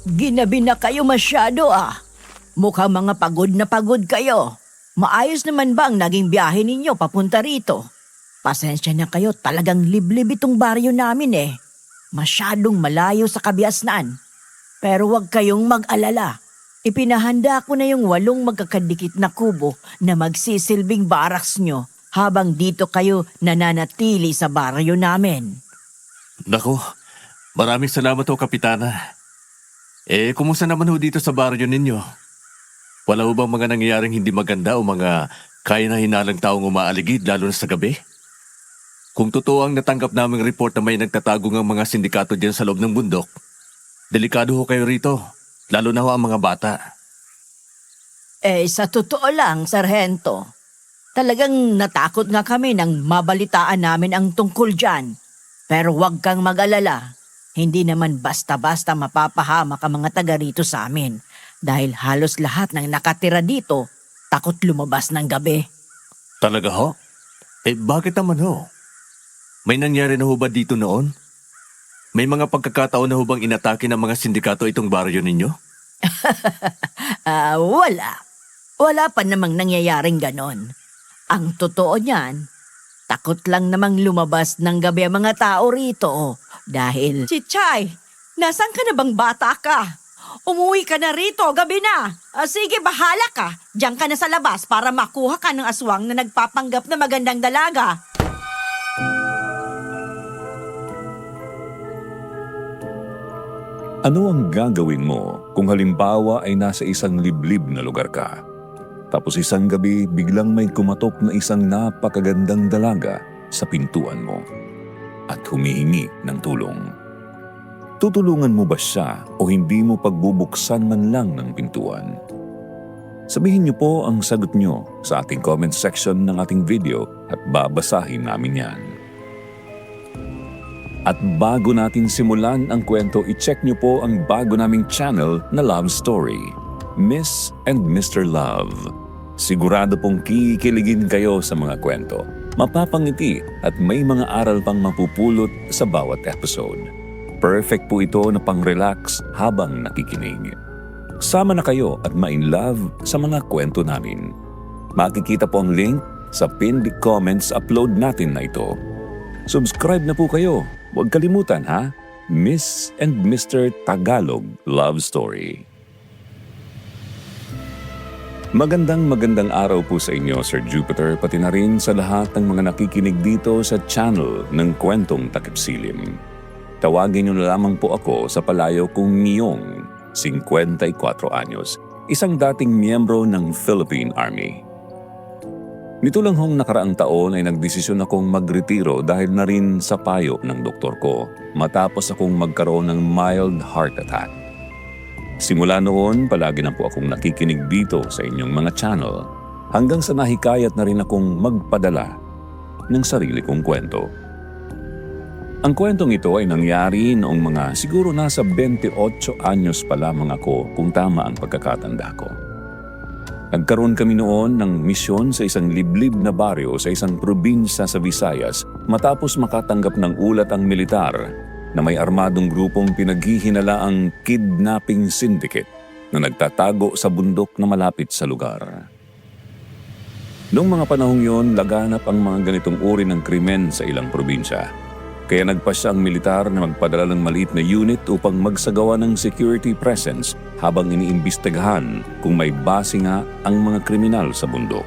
Ginabi na kayo masyado ah. Mukhang mga pagod kayo. Maayos naman ba ang naging biyahe ninyo papunta rito? Pasensya na kayo, talagang liblib itong baryo namin eh. Masyadong malayo sa kabiasnan. Pero huwag kayong mag-alala. Ipinahanda ko na yung 8 magkakadikit na kubo na magsisilbing baraks nyo habang dito kayo nananatili sa baryo namin. Nako, maraming salamat ho, Kapitana. Kumusta naman ho dito sa baryo ninyo? Wala ho bang mga nangyayaring hindi maganda o mga kaya na hinalang taong umaaligid lalo na sa gabi? Kung totoo ang natanggap naming report na may nagtatago ng mga sindikato dyan sa loob ng bundok, delikado ho kayo rito, lalo na ho ang mga bata. Sa totoo lang, Sarhento, talagang natakot nga kami nang mabalitaan namin ang tungkol dyan. Pero huwag kang mag-alala, hindi naman basta-basta mapapahamak ang mga taga rito sa amin. Dahil halos lahat ng nakatira dito, takot lumabas ng gabi. Talaga ho? Bakit naman ho? May nangyari na ho ba dito noon? May mga pagkakataon na ho bang inatake ng mga sindikato itong baryo ninyo? Wala. Wala pa namang nangyayaring ganon. Ang totoo niyan, takot lang namang lumabas ng gabi ang mga tao rito dahil... Chichay, nasan ka na bang bata ka? Umuwi ka na rito, gabi na. Sige, bahala ka. Diyan ka na sa labas para makuha ka ng aswang na nagpapanggap na magandang dalaga. Ano ang gagawin mo kung halimbawa ay nasa isang liblib na lugar ka? Tapos isang gabi biglang may kumatok na isang napakagandang dalaga sa pintuan mo at humihingi ng tulong. Tutulungan mo ba siya o hindi mo pagbubuksan man lang ng pintuan? Sabihin niyo po ang sagot niyo sa ating comment section ng ating video at babasahin namin yan. At bago natin simulan ang kwento, i-check niyo po ang bago naming channel na Love Story, Miss and Mr. Love. Sigurado pong kikiligin kayo sa mga kwento, mapapangiti at may mga aral pang mapupulot sa bawat episode. Perfect po ito na pang-relax habang nakikinig. Sama na kayo at ma-in-love sa mga kwento namin. Makikita po ang link sa pinned comments upload natin na ito. Subscribe na po kayo. Huwag kalimutan ha, Miss and Mr. Tagalog Love Story. Magandang araw po sa inyo, Sir Jupiter, pati na rin sa lahat ng mga nakikinig dito sa channel ng Kwentong Takip Silim. Tawagin niyo na lamang po ako sa palayo kong ngayong 54 anyos, isang dating miyembro ng Philippine Army. Nito lang hong nakaraang taon ay nagdesisyon akong magretiro dahil na rin sa payo ng doktor ko matapos akong magkaroon ng mild heart attack. Simula noon, palagi na po akong nakikinig dito sa inyong mga channel hanggang sa nahikayat na rin akong magpadala ng sarili kong kwento. Ang kwentong ito ay nangyari noong mga siguro nasa 28 anyos pa lamang ako kung tama ang pagkakatanda ko. Nagkaroon kami noon ng misyon sa isang liblib na baryo sa isang probinsya sa Visayas matapos makatanggap ng ulat ang militar na may armadong grupong pinaghihinalaang kidnapping syndicate na nagtatago sa bundok na malapit sa lugar. Noong mga panahong yon, laganap ang mga ganitong uri ng krimen sa ilang probinsya. Kaya nagpasya ang militar na magpadala ng maliit na unit upang magsagawa ng security presence habang iniimbestigahan kung may base nga ang mga kriminal sa bundok.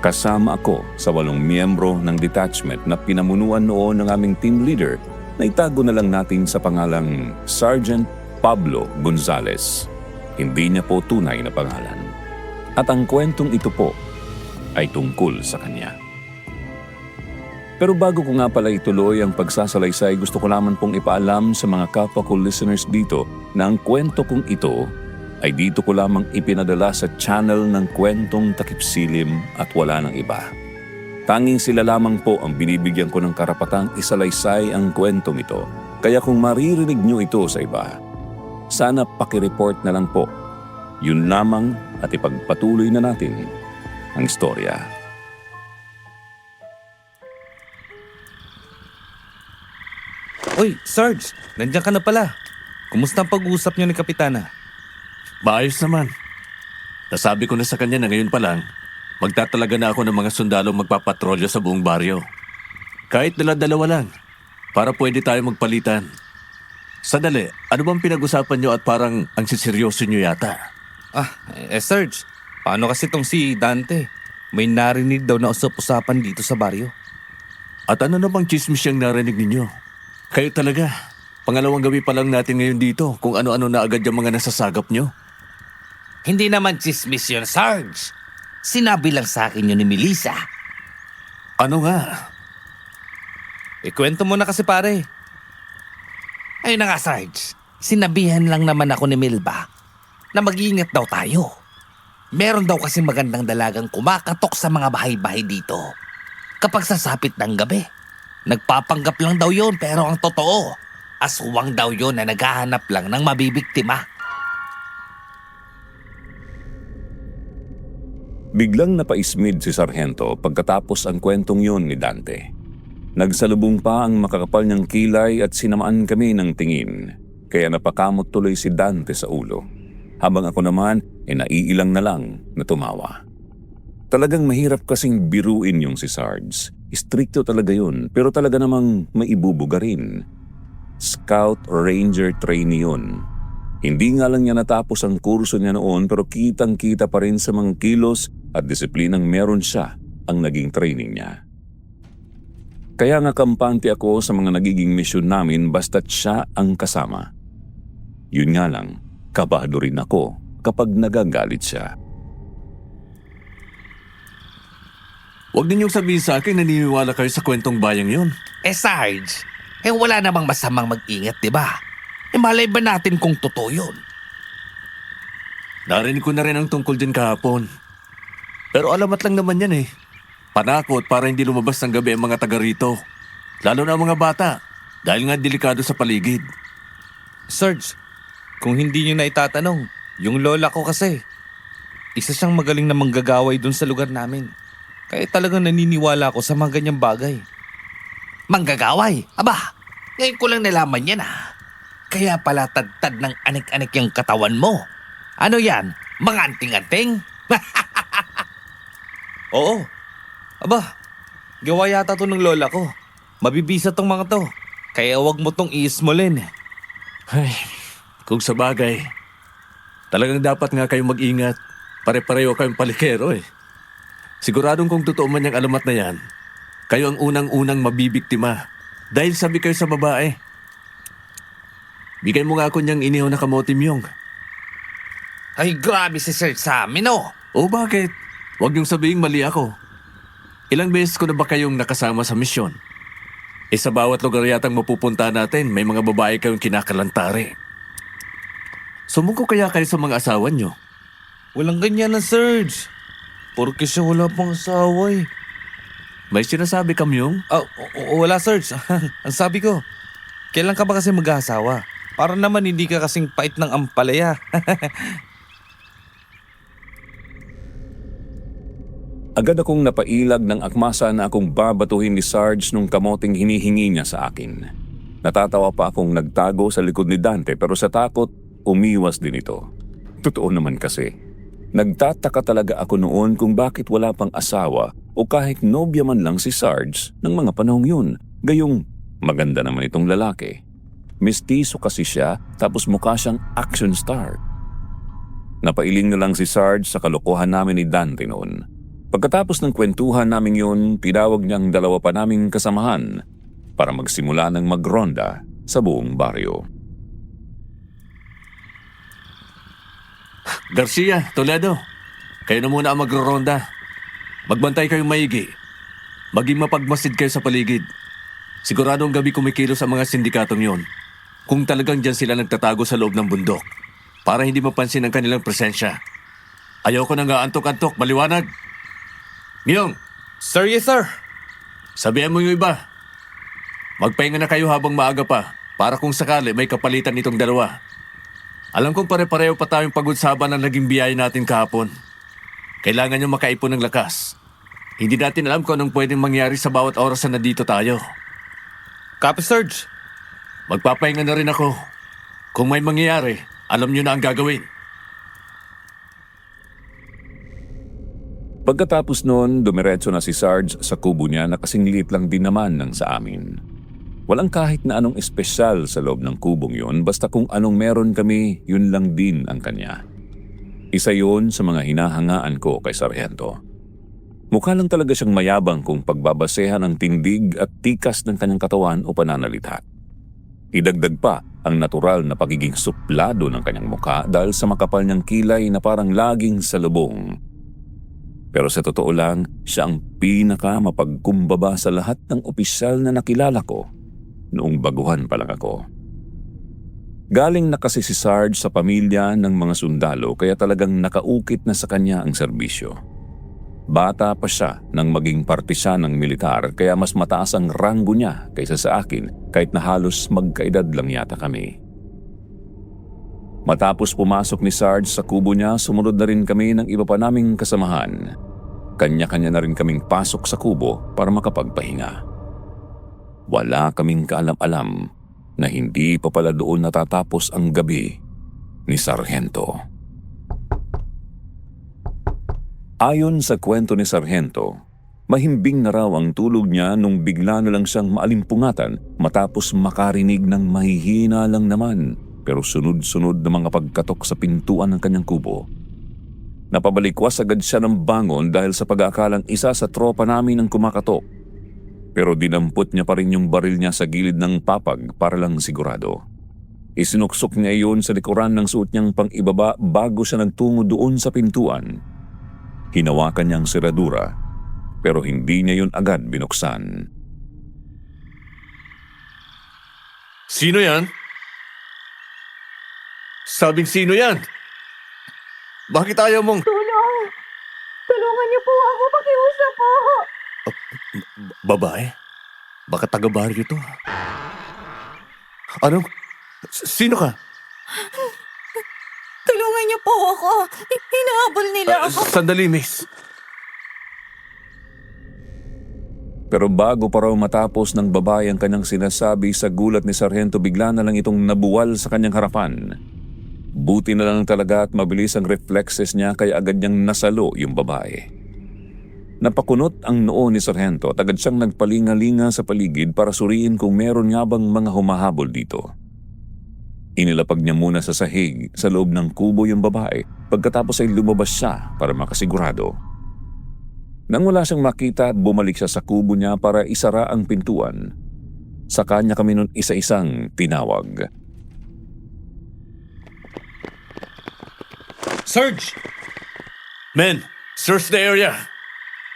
Kasama ako sa 8 miyembro ng detachment na pinamunuan noon ng aming team leader na itago na lang natin sa pangalang Sergeant Pablo Gonzales. Hindi niya po tunay na pangalan. At ang kwentong ito po ay tungkol sa kanya. Pero bago ko nga pala ituloy ang pagsasalaysay, gusto ko lamang pong ipaalam sa mga kapwa ko listeners dito na ang kwento kong ito ay dito ko lamang ipinadala sa channel ng Kwentong Takip Silim at wala ng iba. Tanging sila lamang po ang binibigyan ko ng karapatang isalaysay ang kwentong ito. Kaya kung maririnig nyo ito sa iba, sana pakireport na lang po. Yun lamang at ipagpatuloy na natin ang istorya. Uy, Sarge! Nandiyan ka na pala. Kumusta ang pag-uusap niyo ni Kapitana? Maayos naman. Nasabi ko na sa kanya na ngayon pa lang, magtatalaga na ako ng mga sundalo magpapatrolyo sa buong baryo. Kahit dala-dalawa lang, para pwede tayo magpalitan. Sandali, ano bang pinag-usapan nyo at parang ang siseryoso nyo yata? Sarge, paano kasi tong si Dante? May narinig daw na usap-usapan dito sa baryo. At ano namang chismis siyang narinig ninyo? Kayo talaga, pangalawang gabi pa lang natin ngayon dito kung ano-ano na agad yung mga nasasagap nyo. Hindi naman chismis yun, Sarge. Sinabi lang sa akin yun ni Melissa. Ano nga? Ikwento mo na kasi pare. Ayun na nga, Sarge. Sinabihan lang naman ako ni Milba na mag-iingat daw tayo. Meron daw kasi magandang dalagang kumakatok sa mga bahay-bahay dito kapag sasapit ng gabi. Nagpapanggap lang daw yon pero ang totoo, aswang daw yon na naghahanap lang ng mabibiktima. Biglang napaismid si Sargento pagkatapos ang kwentong yun ni Dante. Nagsalubong pa ang makakapal niyang kilay at sinamaan kami ng tingin, kaya napakamot tuloy si Dante sa ulo. Habang ako naman naiilang na lang na tumawa. Talagang mahirap kasing biruin yung si Sarge. Istrikto talaga yun, pero talaga namang maibubuga rin. Scout Ranger trainee yun. Hindi nga lang niya natapos ang kurso niya noon pero kitang-kita pa rin sa mga kilos at disiplinang meron siya ang naging training niya. Kaya nga kampante ako sa mga nagiging misyon namin basta't siya ang kasama. Yun nga lang, kabado rin ako kapag nagagalit siya. Huwag ninyong sabihin sa akin naniniwala kayo sa kwentong bayang yun. Sarge, wala namang masamang mag-ingat, di ba? Malay ba natin kung totoo yun? Narinig ko na rin ang tungkol din kahapon. Pero alamat lang naman yan eh. Panakot para hindi lumabas ng gabi ang mga taga rito. Lalo na ang mga bata, dahil nga delikado sa paligid. Sarge, kung hindi nyo na itatanong, yung lola ko kasi, isa siyang magaling na manggagaway dun sa lugar namin. Kaya talagang naniniwala ako sa mga ganyang bagay. Manggagaway? Aba, ngayon ko lang nalaman yan ah. Kaya pala tad-tad ng anik-anik yung katawan mo. Ano yan? Mga anting-anting? Oo. Aba, gawa yata to ng lola ko. Mabibisa tong mga to. Kaya wag mo tong iismolin. Ay, kung sa bagay, talagang dapat nga kayong mag-ingat. Pare-pareho kayong palikero eh. Siguradong kung totoo man yung alamat na yan, kayo ang unang-unang mabibiktima. Dahil sabi kayo sa babae. Bigay mo nga ako niyang inihaw na kamote Myong. Ay, grabe si Sir sa amin oh. O bakit? Huwag niyong sabihin mali ako. Ilang beses ko na ba kayong nakasama sa misyon? Sa bawat lugar yatang mapupunta natin, may mga babae kayong kinakalantari. Sumuko kaya kayo sa mga asawa niyo? Walang ganyan na, Serge. Porque siya wala pang asawa eh. May sinasabi ka, Myong? Wala, Serge. Ang sabi ko, kailan ka ba kasi mag-asawa? Para naman hindi ka kasing pait ng ampalaya. Agad akong napailag ng akmasa na akong babatuhin ni Sarge nung kamoting hinihingi niya sa akin. Natatawa pa akong nagtago sa likod ni Dante pero sa takot, umiwas din ito. Totoo naman kasi. Nagtataka talaga ako noon kung bakit wala pang asawa o kahit nobya man lang si Sarge ng mga panahong yun. Gayong maganda naman itong lalaki. Mestizo kasi siya tapos mukha siyang action star. Napailing na lang si Sarge sa kalokohan namin ni Dante noon. Pagkatapos ng kwentuhan namin yun, tinawag niyang dalawa pa naming kasamahan para magsimula ng magronda sa buong baryo. Garcia, Toledo, kayo na muna ang magro-ronda. Magbantay kayong maigi. Maging mapagmasid kayo sa paligid. Siguradong gabi kumikilos ang mga sindikatong yon. Kung talagang dyan sila nagtatago sa loob ng bundok para hindi mapansin ang kanilang presensya. Ayaw ko nang aantok-antok, maliwanag. Myong, Sir, yes sir. sabihan mo yung iba. Magpahinga na kayo habang maaga pa para kung sakali may kapalitan itong dalawa. Alam kong pare-pareho pa tayong pagod-saban ng naging biyaya natin kahapon. Kailangan nyo makaipon ng lakas. Hindi natin alam kung anong pwedeng mangyari sa bawat oras na nandito tayo. Copy, Serge. Magpapahinga na rin ako. Kung may mangyayari, alam nyo na ang gagawin. Pagkatapos noon, dumiretso na si Sarge sa kubo niya na kasing liit lang din naman ng sa amin. Walang kahit na anong espesyal sa loob ng kubong yun, basta kung anong meron kami, yun lang din ang kanya. Isa yun sa mga hinahangaan ko kay Sargento. Mukha lang talaga siyang mayabang kung pagbabasehan ang tindig at tikas ng kanyang katawan o pananalita. Idagdag pa ang natural na pagiging suplado ng kanyang mukha dahil sa makapal niyang kilay na parang laging salubong. Pero sa totoo lang, siya ang pinaka mapagkumbaba sa lahat ng opisyal na nakilala ko noong baguhan pa lang ako. Galing na kasi si Sarge sa pamilya ng mga sundalo kaya talagang nakaukit na sa kanya ang serbisyo. Bata pa siya nang maging parte siya ng militar kaya mas mataas ang ranggo niya kaysa sa akin kahit na halos magkaedad lang yata kami. Matapos pumasok ni Sarge sa kubo niya, sumunod na rin kami ng iba pa naming kasamahan. Kanya-kanya na rin kaming pasok sa kubo para makapagpahinga. Wala kaming kaalam-alam na hindi pa pala doon natatapos ang gabi ni Sargento. Ayon sa kwento ni Sargento, mahimbing na raw ang tulog niya nung bigla na lang siyang maalimpungatan matapos makarinig ng mahihina lang naman pero sunod-sunod na mga pagkatok sa pintuan ng kanyang kubo. Napabalikwas agad siya ng bangon dahil sa pag-aakalang isa sa tropa namin ang kumakatok. Pero dinampot niya pa rin yung baril niya sa gilid ng papag para lang sigurado. Isinuksok niya iyon sa likuran ng suot niyang pang-ibaba bago siya nagtungo doon sa pintuan. Hinawakan niyang siradura pero hindi niya yun agad binuksan. Sino yan? Sabing sino yan? Bakit ayaw mong... Tulong! Tulungan niyo po ako, pakiusap po! Babae? Baka taga-baryo to. Anong? Sino ka? Tulungan niyo po ako! Hinahabol nila ako! Sandali, miss. Pero bago pa raw matapos ng babae ang kanyang sinasabi, sa gulat ni Sargento bigla na lang itong nabuwal sa kanyang harapan. Buti na lang talaga at mabilis ang reflexes niya kaya agad niyang nasalo yung babae. Napakunot ang noo ni Sargento at agad siyang nagpalingalinga sa paligid para suriin kung meron nga bang mga humahabol dito. Inilapag niya muna sa sahig sa loob ng kubo yung babae pagkatapos ay lumabas siya para makasigurado. Nang wala siyang makita, bumalik siya sa kubo niya para isara ang pintuan. Sa kanya kami nun isa-isang tinawag. Sarge! Men, search the area.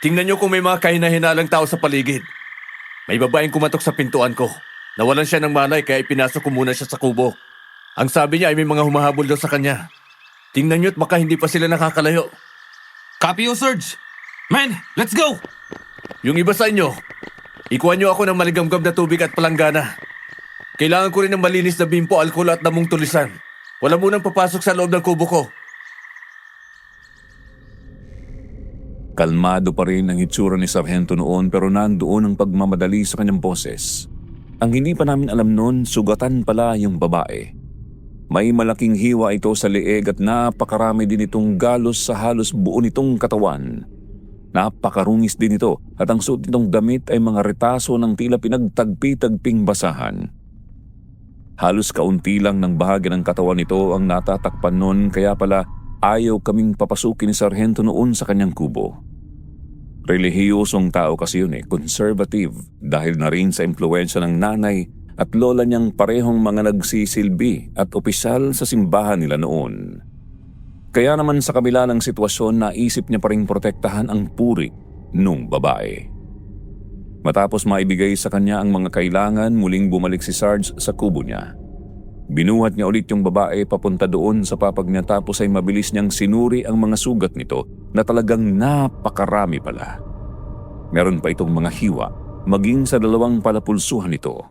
Tingnan niyo kung may mga kahina-hinalang tao sa paligid. May babaeng kumatok sa pintuan ko. Nawalan siya ng malay kaya ipinasok ko muna siya sa kubo. Ang sabi niya ay may mga humahabol daw sa kanya. Tingnan niyo at baka hindi pa sila nakakalayo. Copy you, Sarge! Man, let's go! Yung iba sa inyo, ikuha niyo ako ng maligamgam na tubig at palanggana. Kailangan ko rin ng malinis na bimpo, alkohol at damong tulisan. Wala munang papasok sa loob ng kubo ko. Kalmado pa rin ang hitsura ni Sargento noon pero nandoon ang pagmamadali sa kanyang boses. Ang hindi pa namin alam noon, sugatan pala yung babae. May malaking hiwa ito sa leeg at napakarami din itong galos sa halos buo nitong katawan. Napakarungis din ito at ang suot nitong damit ay mga retaso ng tila pinagtagpi-tagping basahan. Halos kaunti lang ng bahagi ng katawan nito ang natatakpan noon kaya pala ayaw kaming papasukin ni Sargento noon sa kanyang kubo. Relihiyosong tao kasi yun conservative dahil na rin sa impluwensya ng nanay at lola niyang parehong mga nagsisilbi at opisyal sa simbahan nila noon. Kaya naman sa kabila ng sitwasyon, naisip niya pa rin protektahan ang puri nung babae. Matapos maibigay sa kanya ang mga kailangan, muling bumalik si Sarge sa kubo niya. Binuhat niya ulit yung babae papunta doon sa papag niya tapos ay mabilis niyang sinuri ang mga sugat nito na talagang napakarami pala. Meron pa itong mga hiwa, maging sa dalawang palapulsuhan nito.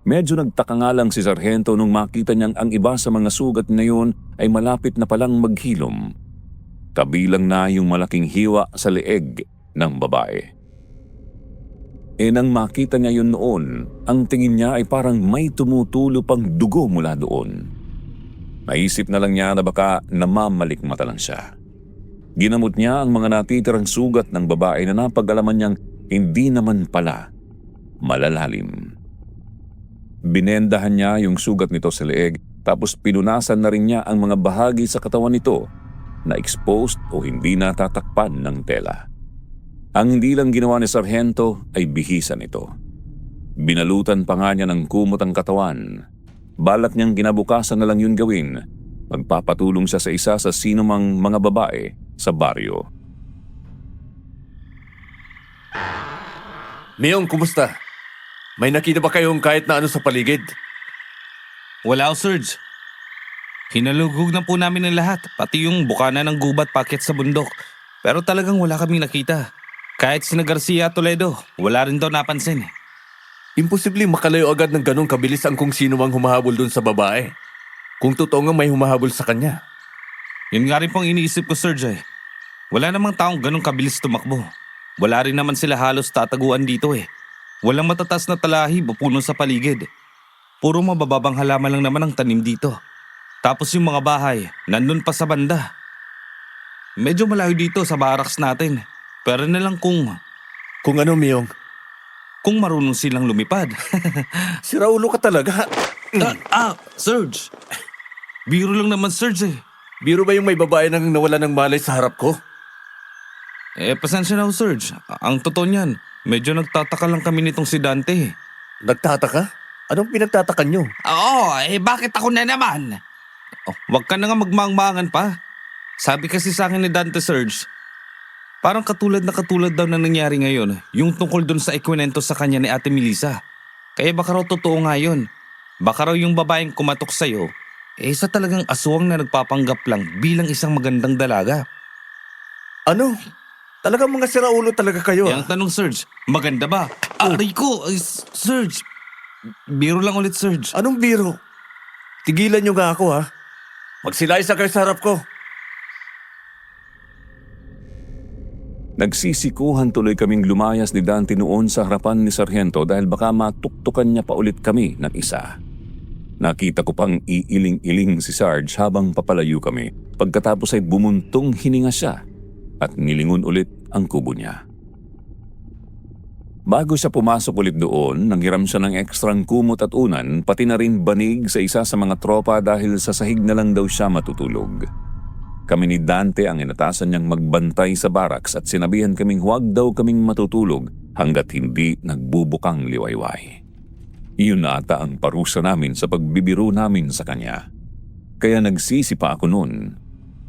Medyo nagtaka nga lang si Sargento nung makita niyang ang iba sa mga sugat na yun ay malapit na palang maghilom. Kabilang na yung malaking hiwa sa leeg ng babae. Nang makita niya yun noon, ang tingin niya ay parang may tumutulo pang dugo mula doon. Naisip na lang niya na baka namamalikmata lang siya. Ginamot niya ang mga natitirang sugat ng babae na napag-alaman niyang hindi naman pala malalalim. Binendahan niya yung sugat nito sa leeg tapos pinunasan na rin niya ang mga bahagi sa katawan nito na exposed o hindi natatakpan ng tela. Ang hindi lang ginawa ni Sargento ay bihisan ito. Binalutan pa nga niya ng kumot ang katawan. Balak niyang kinabukasan na lang yun gawin. Magpapatulong siya sa isa sa sinumang mga babae sa baryo. Miyong, kumusta? May nakita ba kayong kahit na ano sa paligid? Wala, Sarge. Hinalugog na po namin ang lahat, pati yung bukana ng gubat paket sa bundok. Pero talagang wala kaming nakita. Kahit sina Garcia at Toledo, wala rin daw napansin. Imposible makalayo agad ng ganong kabilis ang kung sino mang humahabol dun sa babae. Kung totoo nga may humahabol sa kanya. Yun nga rin pong iniisip ko, Serge. Wala namang taong ganong kabilis tumakbo. Wala rin naman sila halos tataguan dito eh. Walang matatas na talahib o puno sa paligid. Puro mabababang halaman lang naman ang tanim dito. Tapos yung mga bahay, nandun pa sa banda. Medyo malayo dito sa barracks natin. Pero na lang kung Kung ano, Miyong? marunong silang lumipad. Si Raulo ka talaga. Serge. Biro lang naman, Serge eh. Biro ba yung may babae nang nawala ng malay sa harap ko? Pasensya na ho, Serge. Ang totoo niyan, medyo nagtataka lang kami nitong si Dante. Nagtataka? Anong pinagtataka nyo? Oo, bakit ako na naman? Wag ka na nga magmangmangan pa. Sabi kasi sa akin ni Dante, Serge, parang katulad daw na nangyari ngayon, yung tungkol dun sa ikwento sa kanya ni Ate Melissa. Kaya baka raw totoo nga yun. Baka raw yung babaeng kumatok sa'yo, isa talagang aswang na nagpapanggap lang bilang isang magandang dalaga. Ano? Talagang mga siraulo talaga kayo. Yang tanong, Serge, maganda ba? Aray ko, Serge. Biro lang ulit, Serge. Anong biro? Tigilan nyo nga ako ha. Magsilaysa kayo sa harap ko. Nagsisikuhan tuloy kaming lumayas ni Dante noon sa harapan ni Sargento dahil baka matuktukan niya pa ulit kami ng isa. Nakita ko pang iiling-iling si Sarge habang papalayo kami. Pagkatapos ay bumuntong hininga siya at nilingon ulit ang kubo niya. Bago siya pumasok ulit doon, nanghiram siya ng ekstrang kumot at unan, pati na rin banig sa isa sa mga tropa dahil sa sahig na lang daw siya matutulog. Kami ni Dante ang inatasan niyang magbantay sa barracks at sinabihan kaming huwag daw kaming matutulog hanggat hindi nagbubukang liwayway. Iyon na ata ang parusa namin sa pagbibiro namin sa kanya. Kaya nagsisi pa ako noon.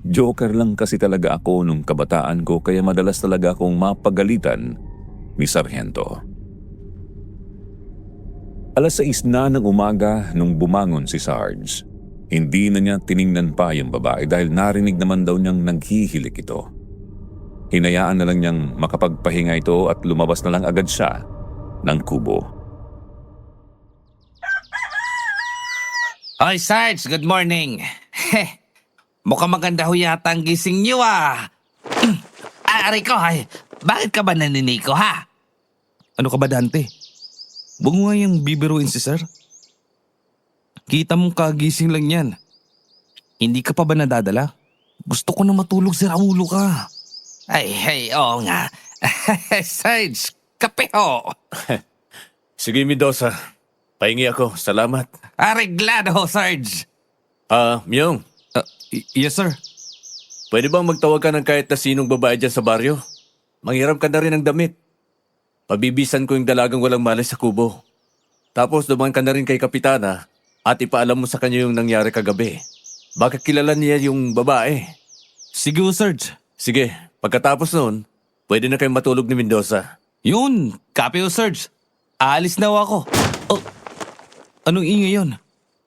Joker lang kasi talaga ako nung kabataan ko kaya madalas talaga akong mapagalitan ni Sargento. 6:00 na ng umaga nung bumangon si Sarge. Hindi na niya tiningnan pa yung babae dahil narinig naman daw niyang naghihilik ito. Hinayaan na lang niyang makapagpahinga ito at lumabas na lang agad siya ng kubo. Hoy, Sarge, good morning. Mukhang maganda ho yata ang gising niyo aray ko, bakit ka ba naniniko ha? Ano ka ba, Dante? Huwag mo nga yung bibiruin si Sir. Kita mong kagising lang yan. Hindi ka pa ba nadadala? Gusto ko na matulog si Raulo ka. Ay, oo nga. Sarge, kape ho. Sige, Mendoza. Pahingi ako. Salamat. Areglado ho, Sarge. Miyong. Yes, sir. Pwede bang magtawag ka ng kahit na sinong babae dyan sa baryo? Manghiram ka na rin ng damit. Pabibisan ko yung dalagang walang malay sa kubo. Tapos dumaan ka na rin kay Kapitana at ipaalam mo sa kanya yung nangyari kagabi. Baka kilala niya yung babae. Sige, Sarge. Sige, pagkatapos noon, pwede na kayong matulog ni Mendoza. Yun, copy ho, Sarge. Aalis na ho ako. Oh, anong ingay yun?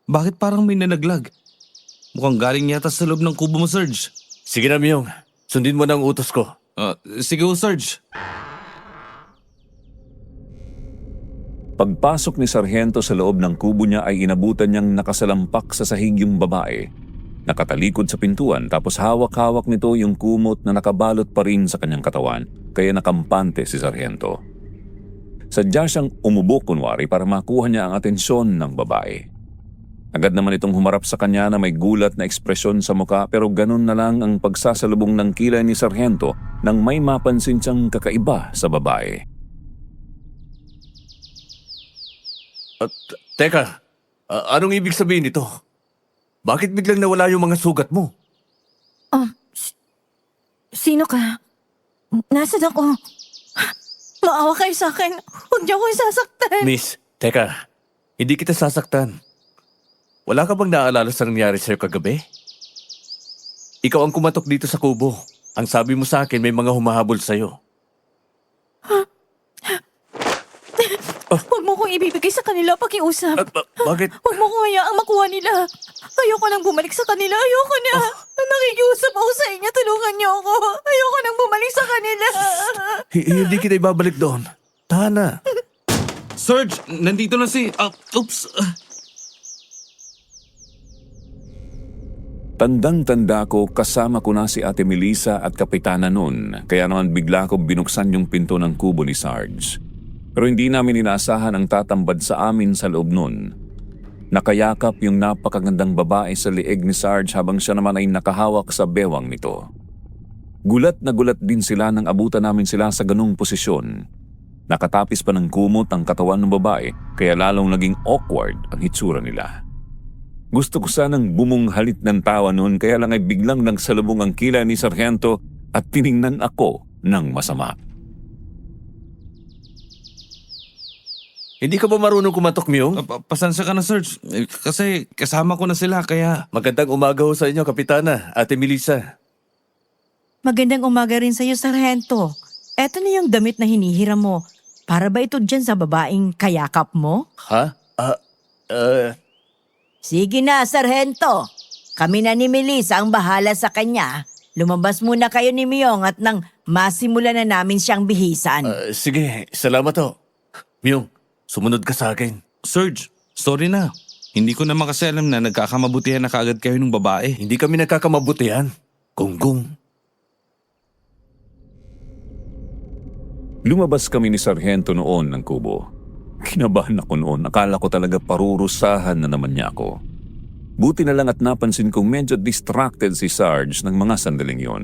Bakit parang may nanaglag? Mukhang galing yata sa loob ng kubo mo, Sarge. Sige na, Miyong. Sundin mo na ang utos ko. Sige ho, Sarge. Pagpasok ni Sargento sa loob ng kubo niya ay inabutan niyang nakasalampak sa sahig yung babae. Nakatalikod sa pintuan tapos hawak-hawak nito yung kumot na nakabalot pa rin sa kanyang katawan kaya nakampante si Sargento. Sadya siyang umubo kunwari para makuha niya ang atensyon ng babae. Agad naman itong humarap sa kanya na may gulat na ekspresyon sa muka pero ganun na lang ang pagsasalubong ng kilay ni Sargento nang may mapansin siyang kakaiba sa babae. Teka, anong ibig sabihin nito? Bakit biglang nawala yung mga sugat mo? Sino ka? Nasaan ako? Maawa kayo sa akin. Huwag niyo ako isasaktan. Miss, teka, hindi kita sasaktan. Wala ka bang naaalala sa nangyari sa'yo kagabi? Ikaw ang kumatok dito sa kubo. Ang sabi mo sa akin may mga humahabol sa'yo. Huwag mo kong ibibigay sa kanila pakiusap. Bakit? Huwag mo kong hayaang makuha nila. Ayoko nang bumalik sa kanila. Ayoko na. Nakikiusap ako sa inyo. Tulungan niyo ako. Ayoko nang bumalik sa kanila. Hindi kita ibabalik doon. Tana. Serge, nandito na si... oops. Tandang-tanda ko kasama ko na si Ate Melissa at Kapitana noon kaya naman bigla ko binuksan yung pinto ng kubo ni Sarge. Pero hindi namin inaasahan ang tatambad sa amin sa loob noon. Nakayakap yung napakagandang babae sa lieg ni Sarge habang siya naman ay nakahawak sa bewang nito. Gulat na gulat din sila nang abutan namin sila sa ganung posisyon. Nakatapis pa ng kumot ang katawan ng babae kaya lalong naging awkward ang hitsura nila. Gusto ko sanang bumunghalit ng tawa noon kaya lang ay biglang nagsalubong ang kilay ni Sargento at tiningnan ako ng masama. Hindi ka ba marunong kumatok, Myung? Pasensya ka na, Serge. Kasi kasama ko na sila, kaya... Magandang umaga ho sa inyo, Kapitana, Ate Melissa. Magandang umaga rin sa'yo, Sargento. Eto na yung damit na hinihiram mo. Para ba ito dyan sa babaeng kayakap mo? Ha? Sige na, Sargento. Kami na ni Melissa ang bahala sa kanya. Lumabas muna kayo ni Myung at nang masimulan na namin siyang bihisan. Sige, salamat ho. Myung, sumunod ka sa akin. Serge, sorry na. Hindi ko naman kasi alam na nagkakamabutihan na kaagad kayo ng babae. Hindi kami nagkakamabutihan. Gunggong. Lumabas kami ni Sargento noon ng kubo. Kinabahan ako noon. Akala ko talaga parurusahan na naman niya ako. Buti na lang at napansin kong medyo distracted si Sarge ng mga sandaling yon.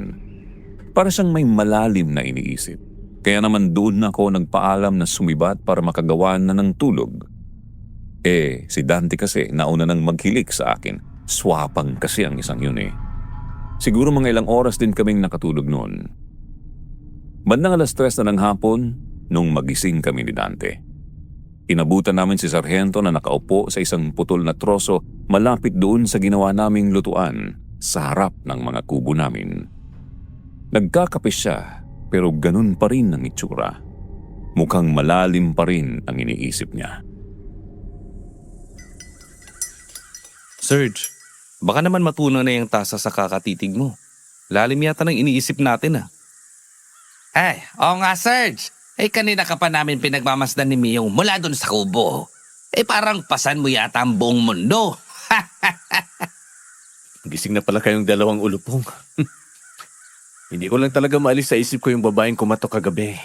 Para siyang may malalim na iniisip. Kaya naman doon na ako nagpaalam na sumibat para makagawa na ng tulog. Si Dante kasi nauna nang maghilik sa akin. Swapang kasi ang isang yun eh. Siguro mga ilang oras din kaming nakatulog noon. Bandang 3:00 na ng hapon nung magising kami ni Dante. Inabutan namin si Sargento na nakaupo sa isang putol na troso malapit doon sa ginawa naming lutuan sa harap ng mga kubo namin. Nagkakape siya pero ganun pa rin ang itsura. Mukhang malalim pa rin ang iniisip niya. Serge, baka naman matunaw na yung tasa sa kakatitig mo. Lalim yata ng iniisip natin oo nga Serge. Kanina ka pa namin pinagmamasdan ni Myung mula doon sa kubo. Parang pasan mo yata ang buong mundo. Gising na pala kayong dalawang ulupong. Hindi ko lang talaga maalis sa isip ko yung babaeng kumatok kagabi.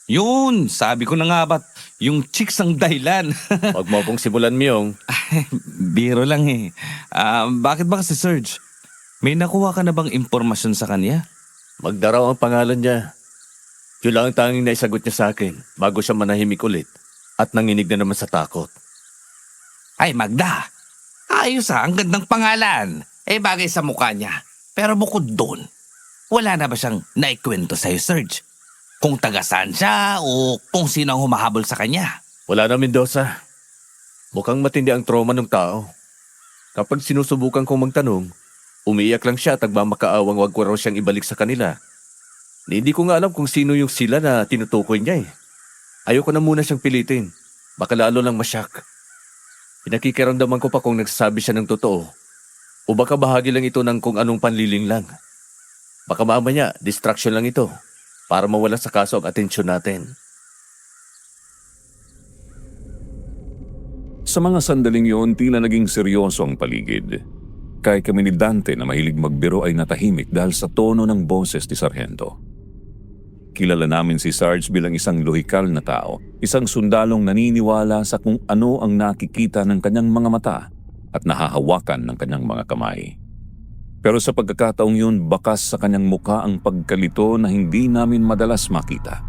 Yun, sabi ko na nga ba't yung chicks ang dahilan. Huwag mo akong simulan, Myung. Biro lang bakit ba kasi Serge? May nakuha ka na bang impormasyon sa kanya? Magdaraw ang pangalan niya. Yun lang ang tanging naisagot niya sa akin bago siya manahimik ulit at nanginig na naman sa takot. Ay Magda, ayos ang gandang pangalan. Bagay sa mukha niya. Pero bukod doon, wala na ba siyang naikwento sa'yo, Serge? Kung taga saan siya o kung sino ang humahabol sa kanya? Wala na, Mendoza. Mukhang matindi ang trauma ng tao. Kapag sinusubukan kong magtanong, umiiyak lang siya at nagmamakaawang wag ko raw siyang ibalik sa kanila. Hindi ko nga alam kung sino yung sila na tinutukoy niya eh. Ayoko na muna siyang pilitin. Baka lalo lang masyak. Pinakikiramdaman ko pa kung nagsasabi siya ng totoo. O baka bahagi lang ito ng kung anong panliling lang. Baka mamaya, distraction lang ito. Para mawala sa kaso ang atensyon natin. Sa mga sandaling yon, tila naging seryoso ang paligid. Kaya kami ni Dante na mahilig magbiro ay natahimik dahil sa tono ng boses ni Sargento. Kilala namin si Sarge bilang isang lohikal na tao, isang sundalong naniniwala sa kung ano ang nakikita ng kanyang mga mata at nahahawakan ng kanyang mga kamay. Pero sa pagkakataong yun, bakas sa kanyang mukha ang pagkalito na hindi namin madalas makita.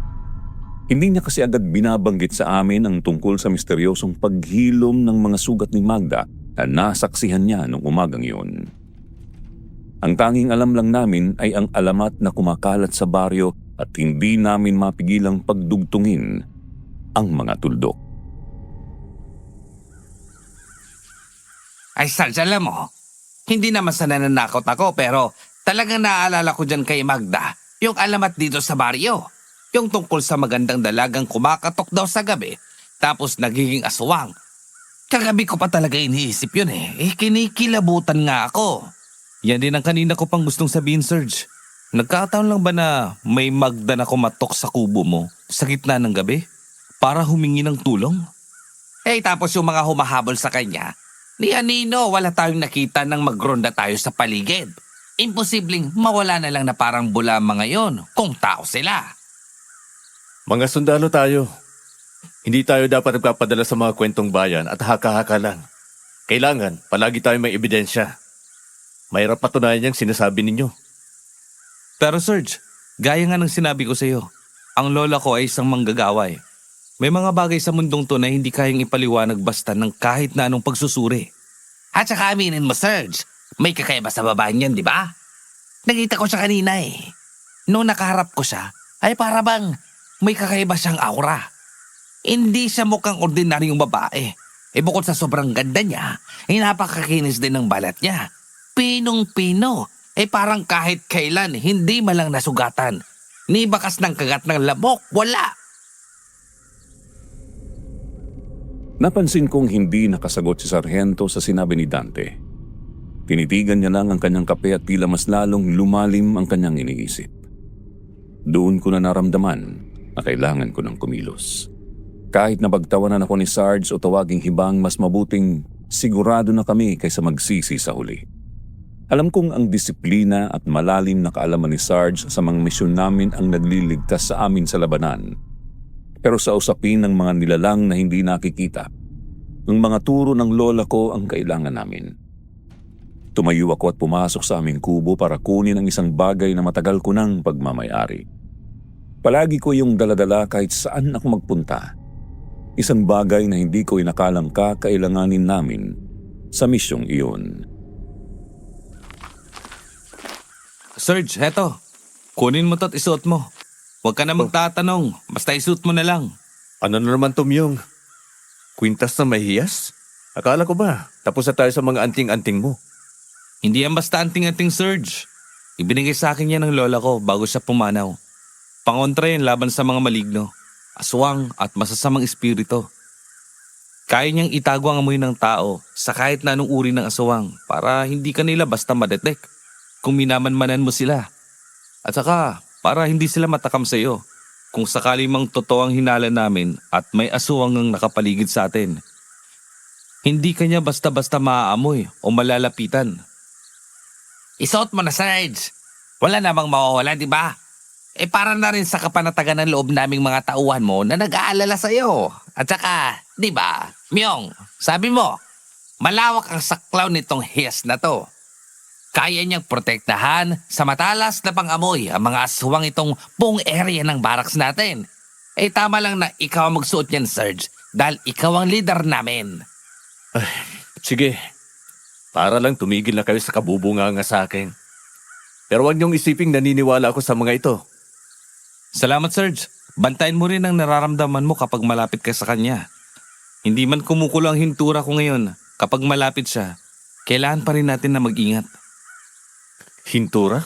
Hindi niya kasi agad binabanggit sa amin ang tungkol sa misteryosong paghilom ng mga sugat ni Magda na nasaksihan niya noong umagang yun. Ang tanging alam lang namin ay ang alamat na kumakalat sa baryo at hindi namin mapigilang pagdugtungin ang mga tuldok. Ay, Sarge, alam mo, hindi naman sa nananakot ako pero talagang naaalala ko dyan kay Magda yung alamat dito sa baryo. Yung tungkol sa magandang dalagang kumakatok daw sa gabi tapos nagiging aswang. Kagabi ko pa talaga iniisip yun kinikilabutan nga ako. Yan din ang kanina ko pang gustong sabihin, Serge. Nagkataon lang ba na may Magda na kumatok sa kubo mo sa gitna ng gabi para humingi ng tulong? Tapos yung mga humahabol sa kanya, ni Anino wala tayong nakita nang magronda tayo sa paligid. Imposibleng mawala na lang na parang bula mga yon kung tao sila. Mga sundalo tayo. Hindi tayo dapat nagpapadala sa mga kwentong bayan at haka-haka lang. Kailangan palagi tayo may ebidensya. Mahirap patunayan yung sinasabi ninyo. Pero Serge, gaya nga ng sinabi ko sa iyo, ang lola ko ay isang manggagaway. May mga bagay sa mundong to na hindi kayang ipaliwanag basta ng kahit na anong pagsusuri. At saka aminin mo, Serge, may kakaiba sa babae niyan, di ba? Nakita ko siya kanina Noong nakaharap ko siya, ay para bang may kakaiba siyang aura. Hindi siya mukhang ordinaryong babae. Bukod sa sobrang ganda niya, napakakinis din ng balat niya. Pinong-pino. Parang kahit kailan, hindi malang nasugatan. Ni bakas ng kagat ng lamok, wala. Napansin kong hindi nakasagot si Sargento sa sinabi ni Dante. Tinitigan niya lang ang kanyang kape at tila mas lalong lumalim ang kanyang iniisip. Doon ko na naramdaman na kailangan ko ng kumilos. Kahit nabagtawanan ako ni Sarge o tawaging hibang, mas mabuting sigurado na kami kaysa magsisi sa huli. Alam kong ang disiplina at malalim na kaalaman ni Sarge sa mga misyon namin ang nagliligtas sa amin sa labanan. Pero sa usapin ng mga nilalang na hindi nakikita, ang mga turo ng lola ko ang kailangan namin. Tumayo ako at pumasok sa aming kubo para kunin ang isang bagay na matagal ko nang pagmamayari. Palagi ko yung daladala kahit saan ako magpunta. Isang bagay na hindi ko inakalang kakailanganin namin sa misyong iyon. Serge, heto. Kunin mo to at isuot mo. Huwag ka na magtatanong. Basta isuot mo na lang. Ano na naman, Tomyong? Kwintas na may hiyas? Akala ko ba, tapos na tayo sa mga anting-anting mo. Hindi yan basta anting-anting, Serge. Ibinigay sa akin yan ng lola ko bago siya pumanaw. Pangontra yan laban sa mga maligno, aswang at masasamang espiritu. Kaya niyang itago ang amoy ng tao sa kahit na anong uri ng aswang para hindi ka nila basta madetect kung minamanmanan mo sila. At saka, para hindi sila matakam sa iyo kung sakali mang totoo ang hinala namin at may aswang ang nakapaligid sa atin. Hindi kanya basta-basta maaamoy o malalapitan. Isuot mo na, Sarge. Wala namang mawawala, di ba? Para na rin sa kapanatagan ng loob naming mga tauhan mo na nag-aalala sa iyo. At saka, di ba, Myong, sabi mo, malawak ang saklaw nitong hiyas na to. Kaya niyang protektahan sa matalas na pang-amoy ang mga aswang itong buong area ng barracks natin. Tama lang na ikaw ang magsuot niyan, Serge, dahil ikaw ang leader namin. Sige, para lang tumigil na kayo sa kabubunganga sa akin. Pero huwag niyong isiping naniniwala ako sa mga ito. Salamat, Serge. Bantayan mo rin ang nararamdaman mo kapag malapit ka sa kanya. Hindi man kumukulo ang hintura ko ngayon, kapag malapit siya, kailangan pa rin natin na mag-ingat. Hintura?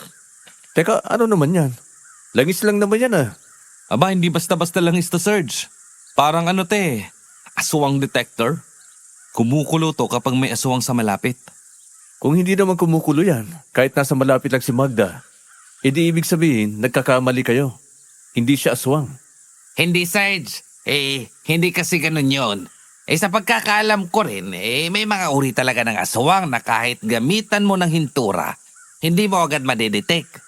Teka, ano naman yan? Langis lang naman yan Aba, hindi basta-basta lang ito, Serge. Parang aswang detector. Kumukulo to kapag may aswang sa malapit. Kung hindi naman kumukulo yan, kahit nasa malapit lang si Magda, edi ibig sabihin, nagkakamali kayo. Hindi siya aswang. Hindi, Sarge. Hindi kasi ganun yun. Sa pagkakaalam ko rin, may mga uri talaga ng aswang na kahit gamitan mo ng hintura, hindi mo agad madedetect.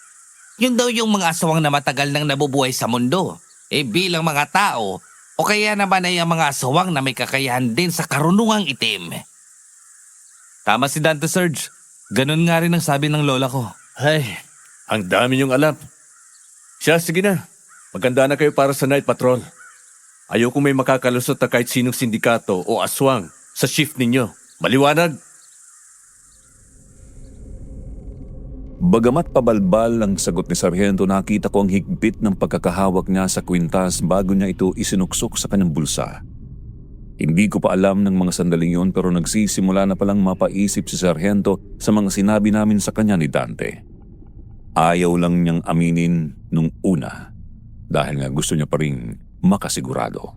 Yun daw yung mga aswang na matagal nang nabubuhay sa mundo. Bilang mga tao, o kaya naman ay ang mga aswang na may kakayahan din sa karunungang itim. Tama si Dante, Serge. Ganun nga rin ang sabi ng lola ko. Ay, ang dami niyong alam. Siya, sige na. Maganda na kayo para sa night patrol. Ayoko may makakalusot na kahit sinong sindikato o aswang sa shift ninyo. Maliwanag? Bagamat pabalbal ang sagot ni Sargento, nakita ko ang higpit ng pagkakahawak niya sa kwintas bago niya ito isinuksok sa kanyang bulsa. Hindi ko pa alam ng mga sandaling yun pero nagsisimula na palang mapaisip si Sargento sa mga sinabi namin sa kanya ni Dante. Ayaw lang niyang aminin nung una dahil nga gusto niya pa rin makasigurado.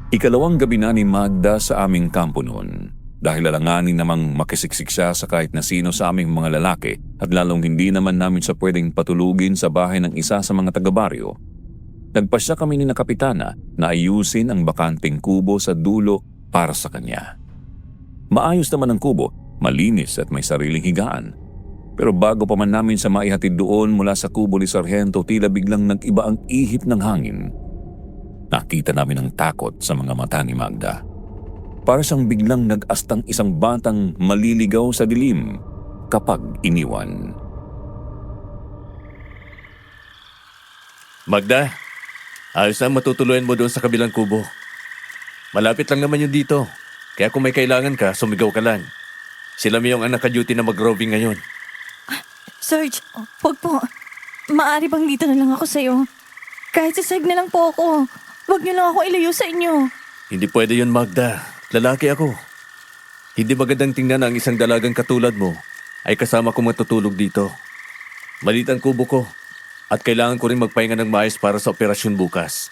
Ikalawang gabi na ni Magda sa aming kampo noon. Dahil alanganin namang makisiksik siya sa kahit na sino sa aming mga lalaki at lalong hindi naman namin siya pwedeng patulugin sa bahay ng isa sa mga taga-baryo, nagpasya kami ni na Kapitana na ayusin ang bakanting kubo sa dulo para sa kanya. Maayos naman ang kubo, malinis at may sariling higaan. Pero bago pa man namin siya maihatid doon mula sa kubo ni Sargento, tila biglang nag-iba ang ihip ng hangin. Nakita namin ang takot sa mga mata ni Magda. Para siyang biglang nag-astang isang batang maliligaw sa dilim kapag iniwan. Magda, ayos na matutuluyan mo doon sa kabilang kubo. Malapit lang naman yun dito. Kaya kung may kailangan ka, sumigaw ka lang. Sila may yung ang naka-duty na mag-roving ngayon. Serge, huwag po. Maaari bang dito na lang ako sa'yo? Kahit sa seg na lang po ako. Huwag niyo lang ako ilayo sa inyo. Hindi pwede yun, Magda. Lalaki ako. Hindi magandang tingnan na ang isang dalagang katulad mo ay kasama ko matutulog dito. Maliit ang kubo ko at kailangan ko rin magpahinga ng maayos para sa operasyon bukas.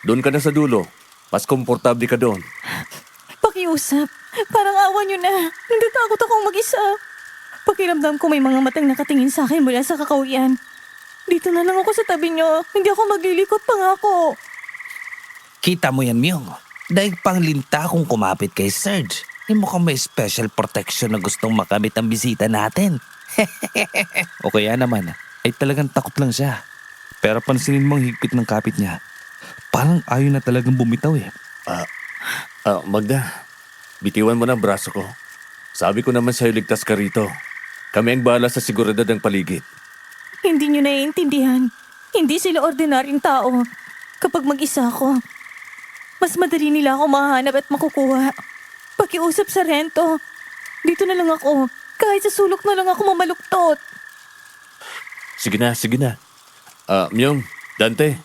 Doon ka na sa dulo. Mas komportable ka doon. Pakiusap. Parang awa niyo na. Natatakot akong mag-isa. Pakiramdam ko may mga matang nakatingin sa akin mula sa kakauyan. Dito na lang ako sa tabi niyo. Hindi ako maglilikot, pangako. Kita mo yan, Myung. Dahil panglinta kung kumapit kay Serge. Mukhang may special protection na gustong makamit ang bisita natin. O kaya naman, ay talagang takot lang siya. Pero pansinin mo ang higpit ng kapit niya. Parang ayaw na talagang bumitaw eh. Magda, bitiwan mo na ang braso ko. Sabi ko naman sa'yo, ligtas ka rito. Kami ang bahala sa seguridad ng paligid. Hindi niyo naiintindihan. Hindi sila ordinaryong tao. Kapag mag-isa ako, mas madali nila ako mahanap at makukuha. Pakiusap, Sargento. Dito na lang ako. Kahit sa sulok na lang ako mamaluktot. Sige na, sige na. Myung, Dante,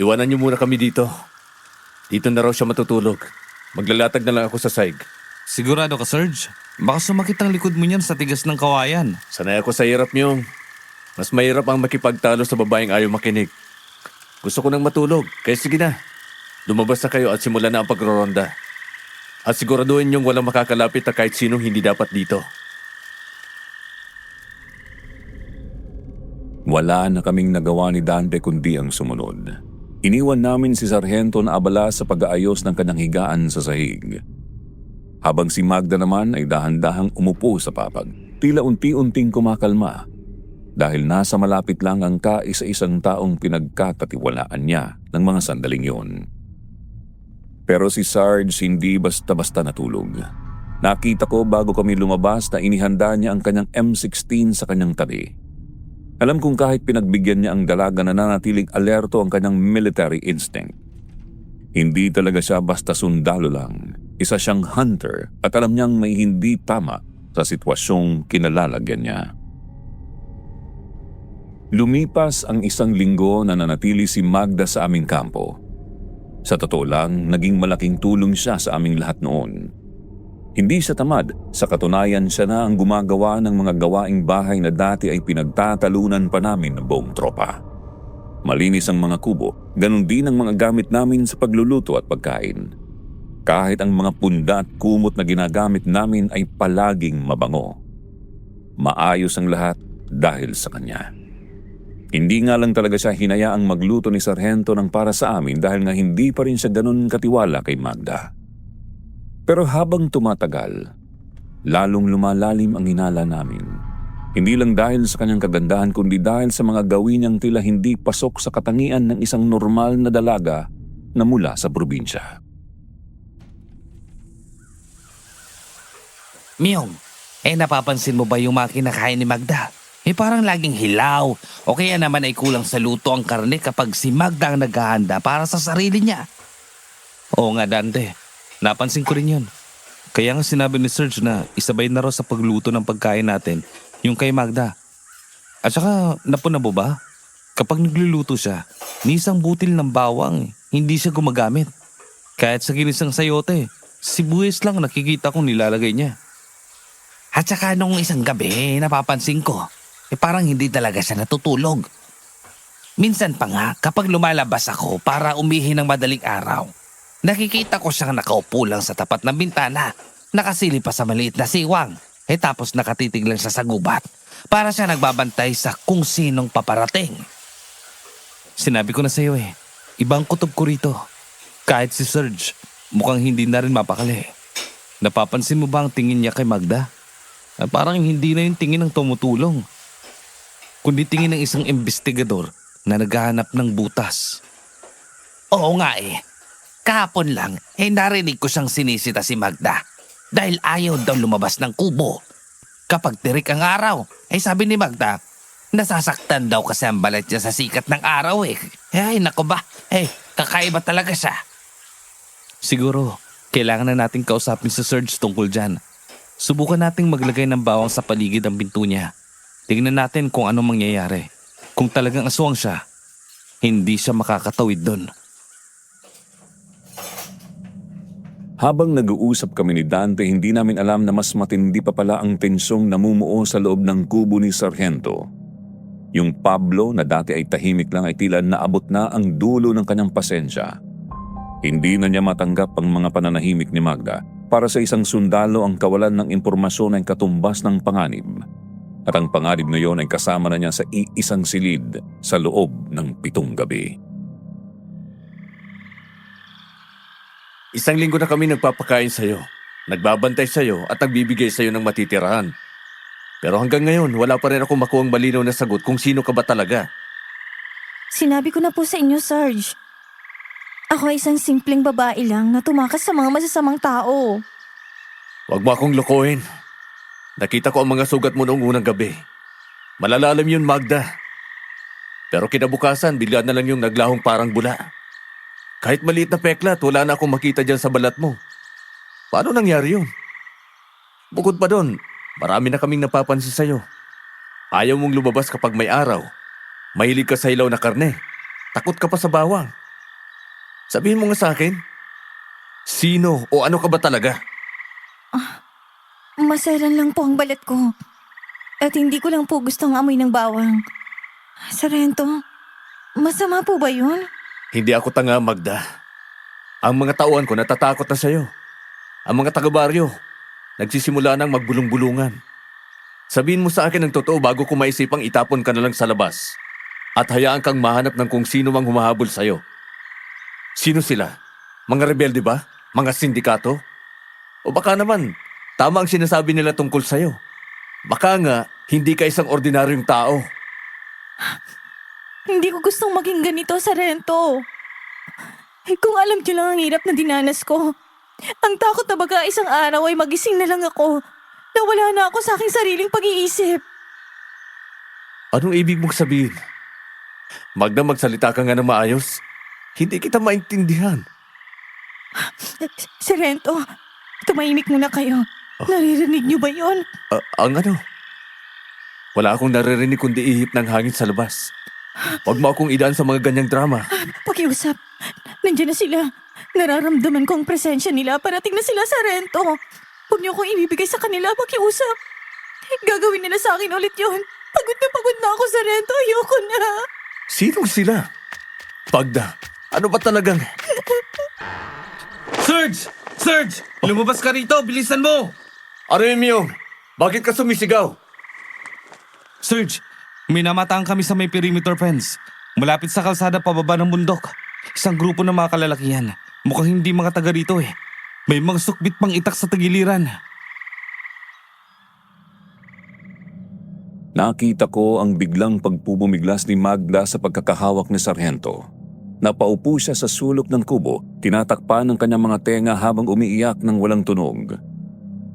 iwanan niyo muna kami dito. Dito na raw siya matutulog. Maglalatag na lang ako sa saig. Sigurado ka, Serge? Baka sumakit ang likod mo niyan sa tigas ng kawayan. Sanay ako sa hirap, Myung. Mas mahirap ang makipagtalo sa babaeng ayaw makinig. Gusto ko nang matulog, kaya sige na. Lumabas na kayo at simulan na ang pagroronda. At siguraduhin niyong walang makakalapit na kahit sinong hindi dapat dito. Wala na kaming nagawa ni Dante kundi ang sumunod. Iniwan namin si Sargento na abala sa pag-aayos ng kanyang higaan sa sahig. Habang si Magda naman ay dahan-dahang umupo sa papag, tila unti-unting kumakalma dahil nasa malapit lang ang kaisa-isang taong pinagkakatiwalaan niya ng mga sandaling yun. Pero si Sarge hindi basta-basta natulog. Nakita ko bago kami lumabas na inihanda niya ang kanyang M16 sa kanyang tabi. Alam kong kahit pinagbigyan niya ang dalaga na nanatiling alerto ang kanyang military instinct. Hindi talaga siya basta sundalo lang. Isa siyang hunter at alam niyang may hindi tama sa sitwasyong kinalalagyan niya. Lumipas ang 1 linggo na nanatili si Magda sa aming kampo. Sa totoo lang, naging malaking tulong siya sa aming lahat noon. Hindi siya tamad, sa katunayan siya na ang gumagawa ng mga gawaing bahay na dati ay pinagtatalunan pa namin ng buong tropa. Malinis ang mga kubo, ganun din ang mga gamit namin sa pagluluto at pagkain. Kahit ang mga punda at kumot na ginagamit namin ay palaging mabango. Maayos ang lahat dahil sa kanya. Hindi nga lang talaga siya hinayaang magluto ni Sargento ng para sa amin dahil nga hindi pa rin siya ganun katiwala kay Magda. Pero habang tumatagal, lalong lumalalim ang hinala namin. Hindi lang dahil sa kanyang kagandahan kundi dahil sa mga gawin niyang tila hindi pasok sa katangian ng isang normal na dalaga na mula sa probinsya. Miyong, napapansin mo ba yung mga kinakain ni Magda? Parang laging hilaw o kaya naman ay kulang sa luto ang karne kapag si Magda ang naghahanda para sa sarili niya. Oo nga, Dante. Napansin ko rin yun. Kaya nga sinabi ni Serge na isabay na raw sa pagluto ng pagkain natin yung kay Magda. At saka, napunabo ba? Kapag nagluluto siya, ni isang butil ng bawang, hindi siya gumagamit. Kahit sa ginisang sayote, sibuyas lang nakikita kong nilalagay niya. At saka nung isang gabi, napapansin ko, parang hindi talaga siya natutulog. Minsan pa nga, kapag lumalabas ako para umihi ng madaling araw, nakikita ko siyang nakaupo lang sa tapat ng bintana, nakasilip pa sa maliit na siwang. Tapos nakatitig lang siya sa gubat para siya nagbabantay sa kung sinong paparating. Sinabi ko na sa'yo ibang kutob ko rito. Kahit si Serge, mukhang hindi na rin mapakali. Napapansin mo ba ang tingin niya kay Magda? Parang hindi na yung tingin ng tumutulong, kundi tingin ng isang investigador na naghahanap ng butas. Oo nga Kahapon lang, narinig ko siyang sinisita si Magda dahil ayaw daw lumabas ng kubo. Kapag tirik ang araw, sabi ni Magda, nasasaktan daw kasi ang balat niya sa sikat ng araw Ay, nako ba? Kakaiba talaga siya. Siguro, kailangan na nating kausapin si Serge tungkol dyan. Subukan nating maglagay ng bawang sa paligid ng pinto niya. Tingnan natin kung anong mangyayari. Kung talagang aswang siya, hindi siya makakatawid doon. Habang nag-uusap kami ni Dante, hindi namin alam na mas matindi pa pala ang tensyong namumuo sa loob ng kubo ni Sargento. Yung Pablo na dati ay tahimik lang ay tila naabot na ang dulo ng kanyang pasensya. Hindi na niya matanggap ang mga pananahimik ni Magda. Para sa isang sundalo, ang kawalan ng impormasyon ay katumbas ng panganib. At ang panganib na yon ay kasama na niya sa iisang silid sa loob ng 7 gabi. Isang linggo na kami nagpapakain sa'yo, nagbabantay sa'yo at nagbibigay sa'yo ng matitirahan. Pero hanggang ngayon, wala pa rin akong makuhang malinaw na sagot kung sino ka ba talaga. Sinabi ko na po sa inyo, Sarge. Ako ay isang simpleng babae lang na tumakas sa mga masasamang tao. Huwag mo akong lokohin. Nakita ko ang mga sugat mo noong unang gabi. Malalalim yun, Magda. Pero kinabukasan, bigla na lang yung naglahong parang bula. Kahit maliit na peklat, wala na akong makita dyan sa balat mo. Paano nangyari yun? Bukod pa doon, marami na kaming napapansin sa'yo. Ayaw mong lumabas kapag may araw. Mahilig ka sa hilaw na karne. Takot ka pa sa bawang. Sabihin mo nga sa akin, sino o ano ka ba talaga? Maselan lang po ang balat ko. At hindi ko lang po gustong amoy ng bawang. Sargento, masama po ba yun? Hindi ako tanga, Magda. Ang mga tauhan ko natatakot na sa'yo. Ang mga taga-baryo, nagsisimula nang magbulong-bulungan. Sabihin mo sa akin ang totoo bago ko maisipang itapon ka na lang sa labas. At hayaan kang mahanap ng kung sino mang humahabol sa'yo. Sino sila? Mga rebelde ba? Mga sindikato? O baka naman, tama ang sinasabi nila tungkol sa'yo. Baka nga, hindi ka isang ordinaryong tao. Hindi ko gustong maging ganito, Sargento. Kung alam niyo lang ang hirap na dinanas ko. Ang takot na baga isang araw ay magising na lang ako. Nawala na ako sa aking sariling pag-iisip. Anong ibig mong sabihin? Magda, magsalita ka nga ng maayos. Hindi kita maintindihan. Sargento, tumahimik muna kayo. Naririnig niyo ba yon? Ang ano? Wala akong naririnig kundi ihip ng hangin sa labas. Huwag mo akong idaan sa mga ganyang drama. Pakiusap. Nandiyan na sila. Nararamdaman ko ang presensya nila. Parating na sila, Sargento. Huwag niyo akong ibibigay sa kanila. Pakiusap. Gagawin nila sa akin ulit yon. Pagod na ako, Sargento. Ayoko na. Sinong sila? Pagda, ano ba talagang... Serge! Serge! Lumabas ka rito! Bilisan mo! Aremio, bakit ka sumisigaw? Serge, may namataan kami sa may perimeter fence. Malapit sa kalsada pababa ng bundok. Isang grupo ng mga kalalakihan. Mukhang hindi mga taga rito May mga sukbit pang itak sa tagiliran. Nakita ko ang biglang pagpupumiglas ni Magda sa pagkakahawak ni Sargento. Napaupo siya sa sulok ng kubo, tinatakpan ng kanyang mga tenga habang umiiyak ng walang tunog.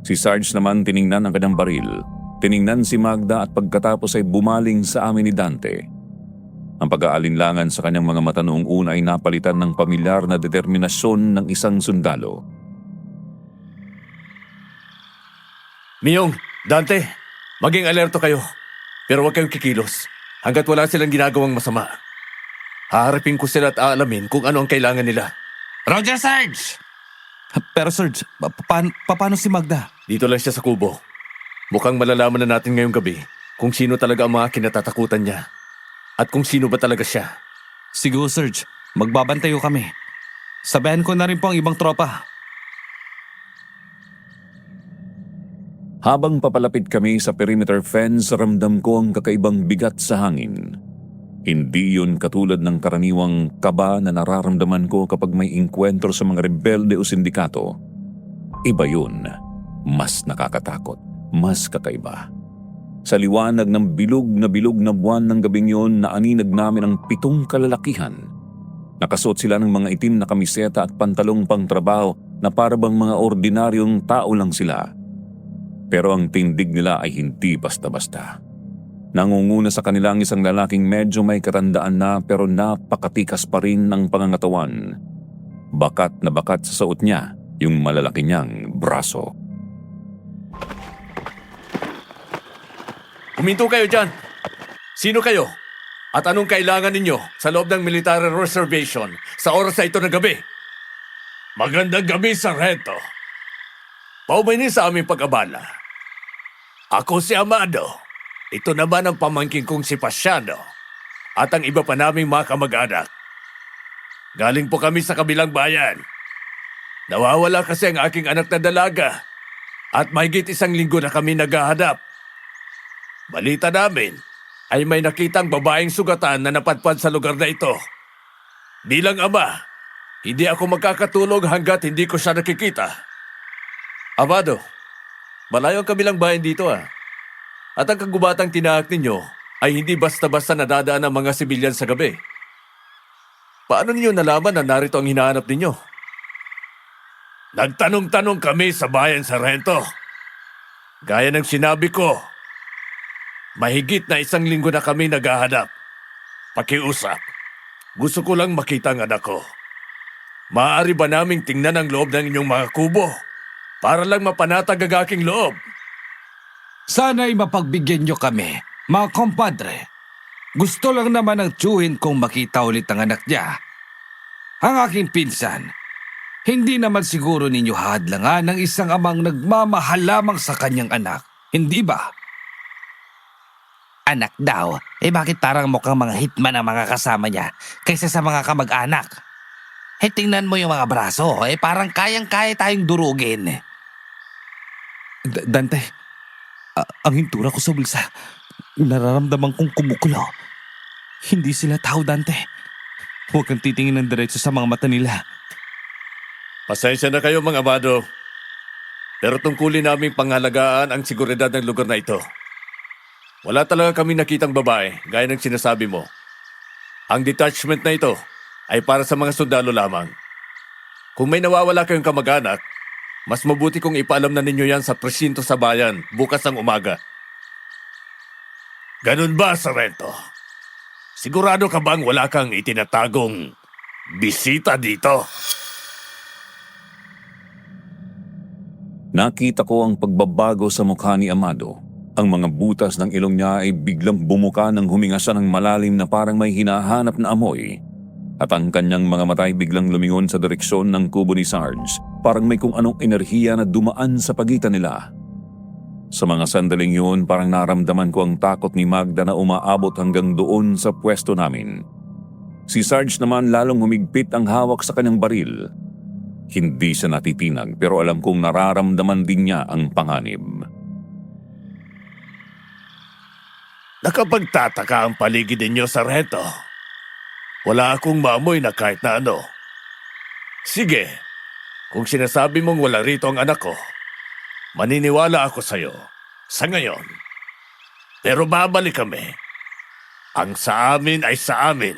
Si Sarge naman tiningnan ang kanyang baril. Tiningnan si Magda at pagkatapos ay bumaling sa amin ni Dante. Ang pag-aalinlangan sa kanyang mga mata noong una ay napalitan ng pamilyar na determinasyon ng isang sundalo. Miyong, Dante, maging alerto kayo. Pero huwag kayong kikilos hanggat wala silang ginagawang masama. Haharapin ko sila at aalamin kung ano ang kailangan nila. Roger, Sarge! Pero Sarge, paano si Magda? Dito lang siya sa kubo. Mukhang malalaman na natin ngayong gabi kung sino talaga ang mga kinatatakutan niya at kung sino ba talaga siya. Siguro, Sarge. Magbabantayo kami. Sabayan ko na rin po ang ibang tropa. Habang papalapit kami sa perimeter fence, ramdam ko ang kakaibang bigat sa hangin. Hindi yun katulad ng karaniwang kaba na nararamdaman ko kapag may inkwentro sa mga rebelde o sindikato. Iba yun. Mas nakakatakot. Mas kakaiba. Sa liwanag ng bilog na buwan ng gabing yun, naaninag namin ang 7 kalalakihan. Nakasuot sila ng mga itim na kamiseta at pantalong pangtrabaho na parabang mga ordinaryong tao lang sila. Pero ang tindig nila ay hindi basta-basta. Nangunguna sa kanilang isang lalaking medyo may katandaan na pero napakatikas pa rin ng pangangatawan. Bakat na bakat sa suot niya yung malalaki niyang braso. Huminto kayo dyan! Sino kayo? At anong kailangan ninyo sa loob ng military reservation sa oras na ito ng gabi? Magandang gabi, Sargento. Paumanin sa aming pag-abala. Ako si Amado. Ito naman ang pamangkin kong si Pasiano at ang iba pa naming mga kamag-anak. Galing po kami sa kabilang bayan. Nawawala kasi ang aking anak na dalaga at mahigit 1 linggo na kami naghahanap. Balita namin ay may nakitang babaeng sugatan na napadpad sa lugar na ito. Bilang ama, hindi ako magkakatulog hanggat hindi ko siya nakikita. Amado, malayo ang kabilang bayan dito ah. At ang kagubatang tinahak ninyo ay hindi basta-basta nadadaan ng mga sibilyan sa gabi. Paano ninyo nalaman na narito ang hinahanap ninyo? Nagtanong-tanong kami sa bayan, Sargento. Gaya ng sinabi ko, mahigit na 1 linggo na kami naghahanap. Pakiusap. Gusto ko lang makita ang anak ko. Maaari ba naming tingnan ang loob ng inyong mga kubo para lang mapanatag ang aking loob? Sana'y mapagbigyan nyo kami, mga kompadre. Gusto lang naman ng tiyuhin kong makita ulit ang anak niya. Ang aking pinsan, hindi naman siguro ninyo hadlangan ng isang amang nagmamahal lamang sa kanyang anak, hindi ba? Anak daw, bakit parang mukhang mga hitman ang mga kasama niya kaysa sa mga kamag-anak? Tingnan mo yung mga braso, parang kayang-kaya tayong durugin. Dante, ang hintura ko sa bulsa, nararamdaman kong kumukulo. Hindi sila tao, Dante. Huwag kang titingin ng diretso sa mga mata nila. Pasensya na kayo mga Amado. Pero tungkulin naming pangalagaan ang seguridad ng lugar na ito. Wala talaga kami nakitang babae, gaya ng sinasabi mo. Ang detachment na ito ay para sa mga sundalo lamang. Kung may nawawala kayong kamag-anak, mas mabuti kung ipaalam na ninyo yan sa presinto sa bayan bukas ng umaga. Ganun ba, Sargento? Sigurado ka bang wala kang itinatagong bisita dito? Nakita ko ang pagbabago sa mukha ni Amado. Ang mga butas ng ilong niya ay biglang bumuka nang huminga siya ng malalim na parang may hinahanap na amoy. At ang kanyang mga mata ay biglang lumingon sa direksyon ng kubo ni Sarge. Parang may kung anong enerhiya na dumaan sa pagitan nila. Sa mga sandaling yun, parang naramdaman ko ang takot ni Magda na umaabot hanggang doon sa pwesto namin. Si Sarge naman lalong humigpit ang hawak sa kanyang baril. Hindi siya natitinag pero alam kong nararamdaman din niya ang panganib. Nakapagtataka ang paligid ninyo, Sargento. Wala akong maamoy na kahit na ano. Sige, kung sinasabi mong wala rito ang anak ko, maniniwala ako sa'yo sa ngayon. Pero babalik kami. Ang sa amin ay sa amin.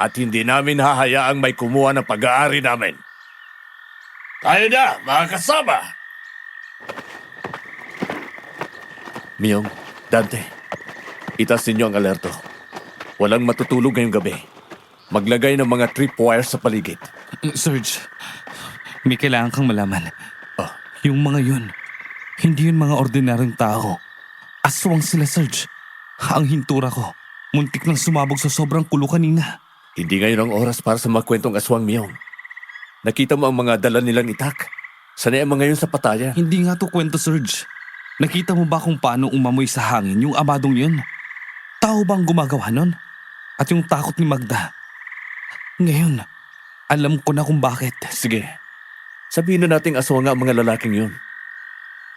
At hindi namin hahayaang may kumuha ng pag-aari namin. Tayo na, mga kasama! Miyong, Dante, itaas ninyo ang alerto. Walang matutulog ngayong gabi. Maglagay ng mga tripwires sa paligid. Sarge, may kailangan kang malaman. Ah. Yung mga yun, hindi yun mga ordinaryong tao. Aswang sila, Sarge. Ang hintura ko, muntik nang sumabog sa sobrang kulo kanina. Hindi ngayon ang oras para sa mga kwentong aswang, Miyong. Nakita mo ang mga dala nilang itak? Sanay ang mga yun sa pataya. Hindi nga to kwento, Sarge. Nakita mo ba kung paano umamoy sa hangin yung amadong yun? Tao bang gumagawa nun? At yung takot ni Magda. Ngayon, alam ko na kung bakit. Sige, sabihin na nating aswang nga ang mga lalaking yun.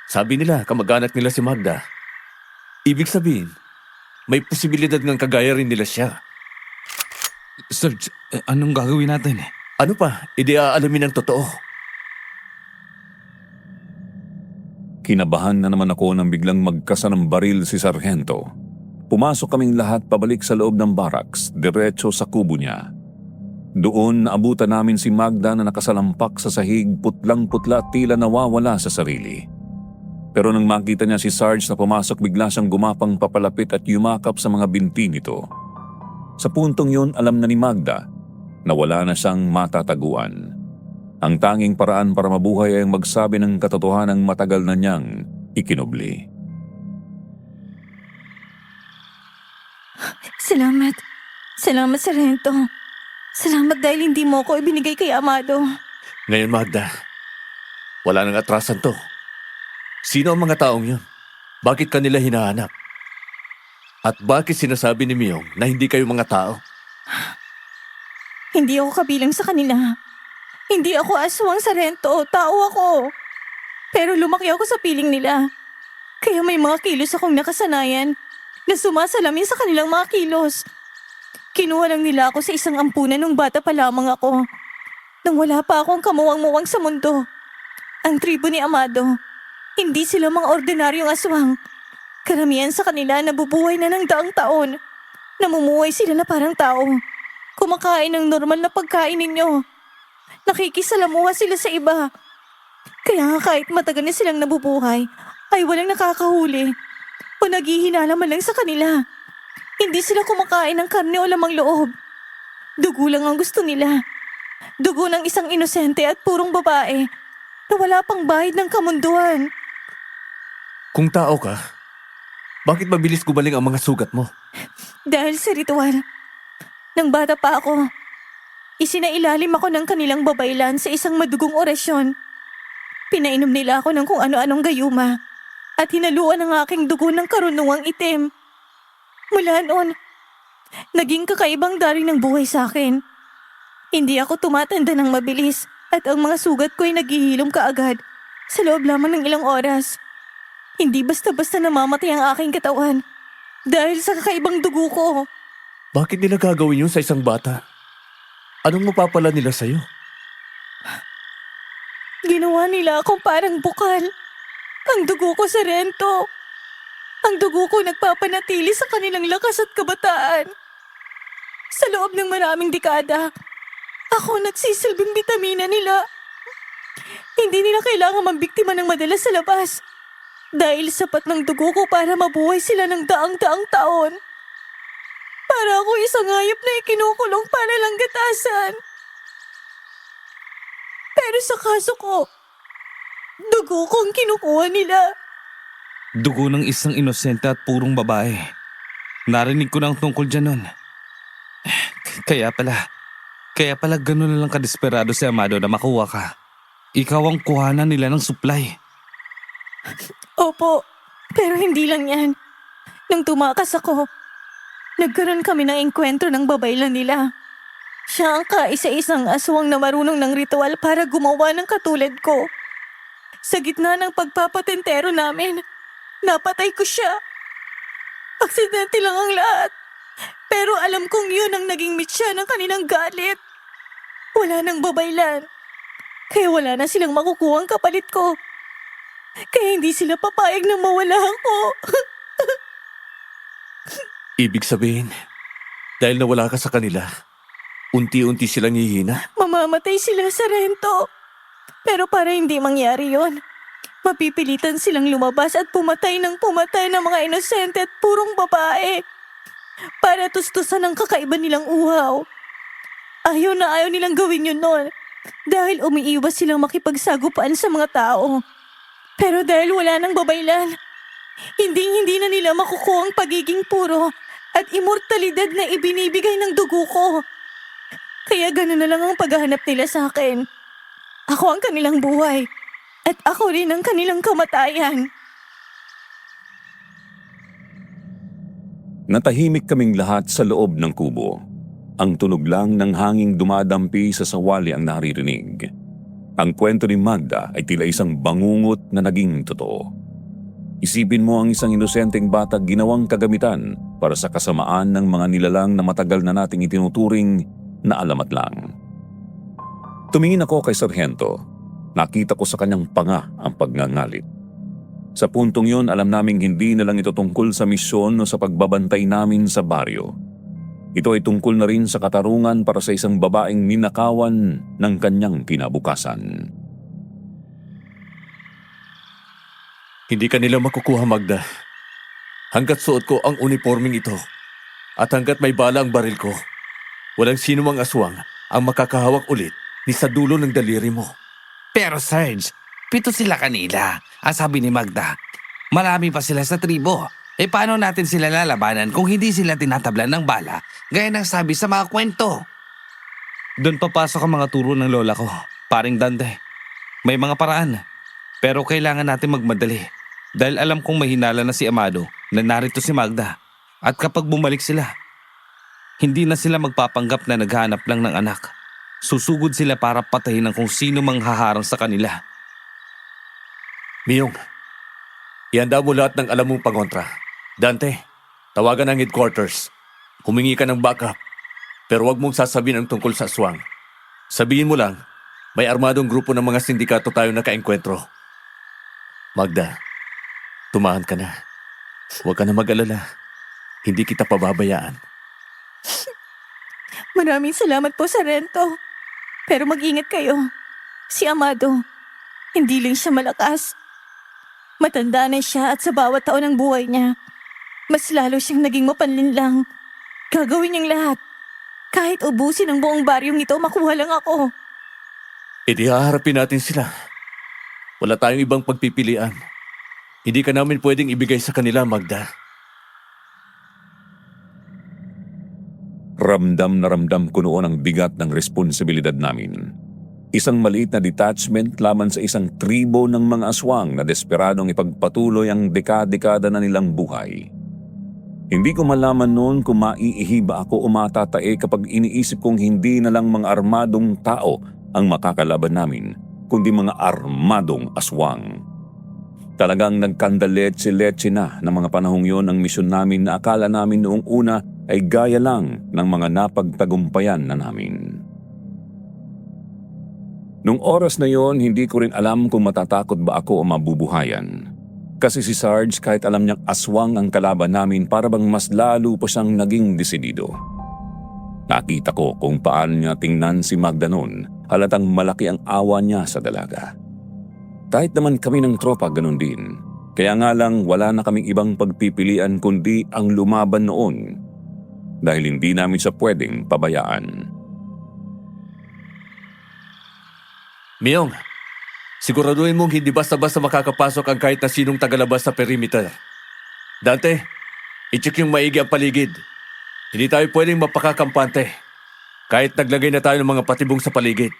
Sabi nila, kamag-anak nila si Magda. Ibig sabihin, may posibilidad ng kagaya rin nila siya. Sarge, anong gagawin natin? Ano pa, aalamin ang totoo. Kinabahan na naman ako nang biglang magkasa ng baril si Sargento. Pumasok kaming lahat pabalik sa loob ng barracks, diretso sa kubo niya. Doon naabutan namin si Magda na nakasalampak sa sahig, putlang-putla at tila nawawala sa sarili. Pero nang makita niya si Sarge na pumasok, bigla siyang gumapang papalapit at yumakap sa mga binti nito. Sa puntong yun, alam na ni Magda na wala na siyang matataguan. Ang tanging paraan para mabuhay ay ang magsabi ng katotohanang matagal na niyang ikinubli. Salamat. Salamat, Sargento. Salamat dahil hindi mo ako ibinigay kay Amado. Ngayon, Magda, wala nang atrasan to. Sino ang mga taong yun? Bakit kanila hinahanap? At bakit sinasabi ni Miyong na hindi kayo mga tao? Hindi ako kabilang sa kanila. Hindi ako aswang, Sargento. Tao ako. Pero lumaki ako sa piling nila. Kaya may mga kilos akong nakasanayan na sumasalamin sa kanilang mga kilos. Kinuha lang nila ako sa isang ampunan nung bata pa lamang ako. Nang wala pa akong kamuwang-muwang sa mundo. Ang tribo ni Amado, hindi sila mga ordinaryong aswang. Karamihan sa kanila nabubuhay na ng daang taon. Namumuhay sila na parang tao. Kumakain ng normal na pagkain ninyo. Nakikisalamuha sila sa iba. Kaya nga kahit matagal na silang nabubuhay, ay walang nakakahuli o naghihinala man lang sa kanila. Hindi sila kumakain ng karne o lamang loob. Dugo lang ang gusto nila. Dugo ng isang inosente at purong babae na wala pang bahid ng kamunduhan. Kung tao ka, bakit mabilis gumaling ang mga sugat mo? Dahil sa ritual. Nang bata pa ako, isinailalim ako ng kanilang babaylan sa isang madugong orasyon. Pinainom nila ako ng kung ano-anong gayuma at hinaluan ang aking dugo ng karunungang itim. Mula noon, naging kakaibang dari ng buhay sa akin. Hindi ako tumatanda ng mabilis at ang mga sugat ko ay naghihilom kaagad sa loob lamang ng ilang oras. Hindi basta-basta namamatay ang aking katawan dahil sa kakaibang dugo ko. Bakit nila gagawin yun sa isang bata? Anong mapapala nila sa'yo? Ginawa nila akong parang bukal. Ang dugo ko, Sargento. Ang dugo ko nagpapanatili sa kanilang lakas at kabataan. Sa loob ng maraming dekada, ako nagsisilbing bitamina nila. Hindi nila kailangan mambiktima ng madalas sa labas. Dahil sapat ng dugo ko para mabuhay sila ng daang-daang taon. Para ako isang hayop na ikinukulong para lang gatasan. Pero sa kaso ko, dugo kong kinukuha nila. Dugo ng isang inosente at purong babae. Narinig ko na ang tungkol dyan nun. Kaya pala gano'n na lang kadesperado si Amado na makuha ka. Ikaw ang kuhanan nila ng supply. Opo, pero hindi lang yan. Nung tumakas ako, nagkaroon kami ng engkwentro ng babaylan nila. Siya ang kaisa-isang aswang na marunong ng ritual para gumawa ng katulad ko. Sa gitna ng pagpapatentero namin, napatay ko siya. Aksidente lang ang lahat. Pero alam kong yun ang naging mitya ng kanilang galit. Wala nang babaylan. Kaya wala na silang makukuha ang kapalit ko. Kaya hindi sila papayag na mawala ako. Ibig sabihin, dahil nawala ka sa kanila, unti-unti silang hihina. Mamamatay sila sa rento. Pero para hindi mangyari yon, mapipilitan silang lumabas at pumatay ng mga inosente at purong babae. Para tustusan ang kakaiba nilang uhaw. Ayaw na ayaw nilang gawin yun noon. Dahil umiiwas silang makipagsagupaan sa mga tao. Pero dahil wala nang babaylan, hindi na nila makukuha ang pagiging puro at immortalidad na ibinibigay ng dugo ko. Kaya gano'n na lang ang paghahanap nila sa akin. Ako ang kanilang buhay at ako rin ang kanilang kamatayan. Natahimik kaming lahat sa loob ng kubo. Ang tunog lang ng hanging dumadampi sa sawali ang naririnig. Ang kwento ni Magda ay tila isang bangungot na naging totoo. Isipin mo ang isang inosenteng bata ginawang kagamitan para sa kasamaan ng mga nilalang na matagal na nating itinuturing na alamat lang. Tumingin ako kay Sargento. Nakita ko sa kanyang panga ang pagngangalit. Sa puntong yon, alam naming hindi na lang ito tungkol sa misyon o sa pagbabantay namin sa baryo. Ito ay tungkol na rin sa katarungan para sa isang babaeng ninakawan ng kanyang kinabukasan. Hindi ka nila makukuha, Magda. Hanggat suot ko ang uniforming ito at hanggat may bala ang baril ko, walang sino mang aswang ang makakahawak ulit ni sa dulo ng daliri mo. Pero Sarge, 7 sila kanila. Ang sabi ni Magda, marami pa sila sa tribo. Paano natin sila lalabanan kung hindi sila tinatablan ng bala gaya ng sabi sa mga kwento? Doon papasok ang mga turo ng lola ko, paring Dante. May mga paraan, pero kailangan natin magmadali. Dahil alam kong mahinala na si Amado na narito si Magda. At kapag bumalik sila, hindi na sila magpapanggap na naghahanap lang ng anak. Susugod sila para patayin ang kung sino mang haharang sa kanila. Miyong, ihanda mo lahat ng alam mong pangontra. Dante, tawagan ang headquarters. Humingi ka ng backup. Pero wag mong sasabihin ang tungkol sa aswang. Sabihin mo lang, may armadong grupo ng mga sindikato tayo nakaengkwentro. Magda, tumahan ka na. Huwag ka na mag-alala. Hindi kita pababayaan. Maraming salamat po, Sargento. Pero mag-ingat kayo. Si Amado, hindi lang siya malakas. Matanda na siya at sa bawat taon ng buhay niya, mas lalo siyang naging mapanlinlang. Gagawin niyang lahat. Kahit ubusin ang buong baryong ito, makuha lang ako. Di haharapin natin sila. Wala tayong ibang pagpipilian. Hindi ka namin pwedeng ibigay sa kanila, Magda. Ramdam na ramdam ko noon ang bigat ng responsibilidad namin. Isang maliit na detachment laban sa isang tribo ng mga aswang na desperadong ipagpatuloy ang dekada-dekada na nilang buhay. Hindi ko malaman noon kung maiihiba ako o matatae kapag iniisip kong hindi na lang mga armadong tao ang makakalaban namin, kundi mga armadong aswang. Talagang nagkandaletse-letse na ng mga panahong yon ang misyon namin na akala namin noong una ay gaya lang ng mga napagtagumpayan na namin. Nung oras na yon, hindi ko rin alam kung matatakot ba ako o mabubuhayan. Kasi si Sarge, kahit alam niyang aswang ang kalaban namin, para bang mas lalo pa siyang naging desidido. Nakita ko kung paano niya tingnan si Magda noon, halatang malaki ang awa niya sa dalaga. Kahit naman kami ng tropa ganun din, kaya nga lang wala na kaming ibang pagpipilian kundi ang lumaban noon dahil hindi namin siya pwedeng pabayaan. Miyong, siguraduhin mong hindi basta-basta makakapasok ang kahit na sinong tagalabas sa perimeter. Dante, i-check yung maigi ang paligid. Hindi tayo pwedeng mapakakampante kahit naglagay na tayo ng mga patibong sa paligid.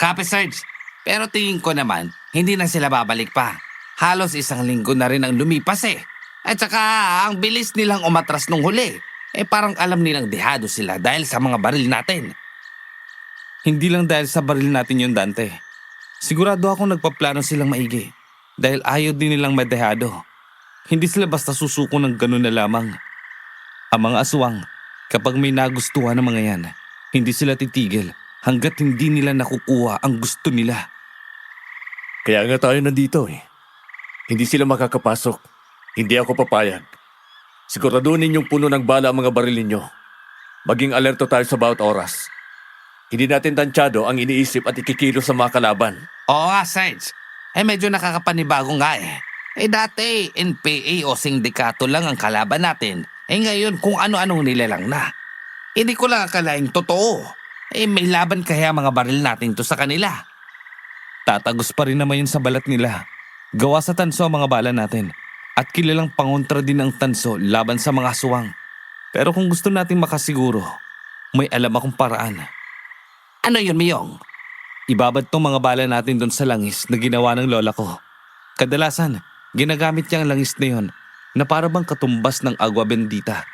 Copy, Sarge. Pero tingin ko naman, hindi na sila babalik pa. Halos 1 linggo na rin ang lumipas eh. At saka ang bilis nilang umatras nung huli. Parang alam nilang dehado sila dahil sa mga baril natin. Hindi lang dahil sa baril natin yun, Dante. Sigurado akong nagpaplano silang maigi. Dahil ayaw din nilang madehado. Hindi sila basta susuko ng ganun na lamang. Ang mga aswang, kapag may nagustuhan ng mga yan, hindi sila titigil hanggat hindi nila nakukuha ang gusto nila. Kaya nga tayo nandito eh. Hindi sila makakapasok. Hindi ako papayag. Siguraduhin ninyong puno ng bala ang mga baril ninyo. Maging alerto tayo sa bawat oras. Hindi natin tansyado ang iniisip at ikikilos sa mga kalaban. Oo nga, Sarge. Medyo nakakapanibago nga eh. Dati, NPA o sindikato lang ang kalaban natin. Ngayon, kung ano-anong nilalang na. Hindi ko lang akalaing totoo. May laban kaya mga baril natin to sa kanila. Tatagos pa rin naman yun sa balat nila. Gawa sa tanso ang mga bala natin. At kilalang pangontra din ang tanso laban sa mga aswang. Pero kung gusto nating makasiguro, may alam akong paraan. Ano yun, Miyong? Ibabad tong mga bala natin doon sa langis na ginawa ng lola ko. Kadalasan, ginagamit niya ang langis na yun na para bang katumbas ng agwa bendita.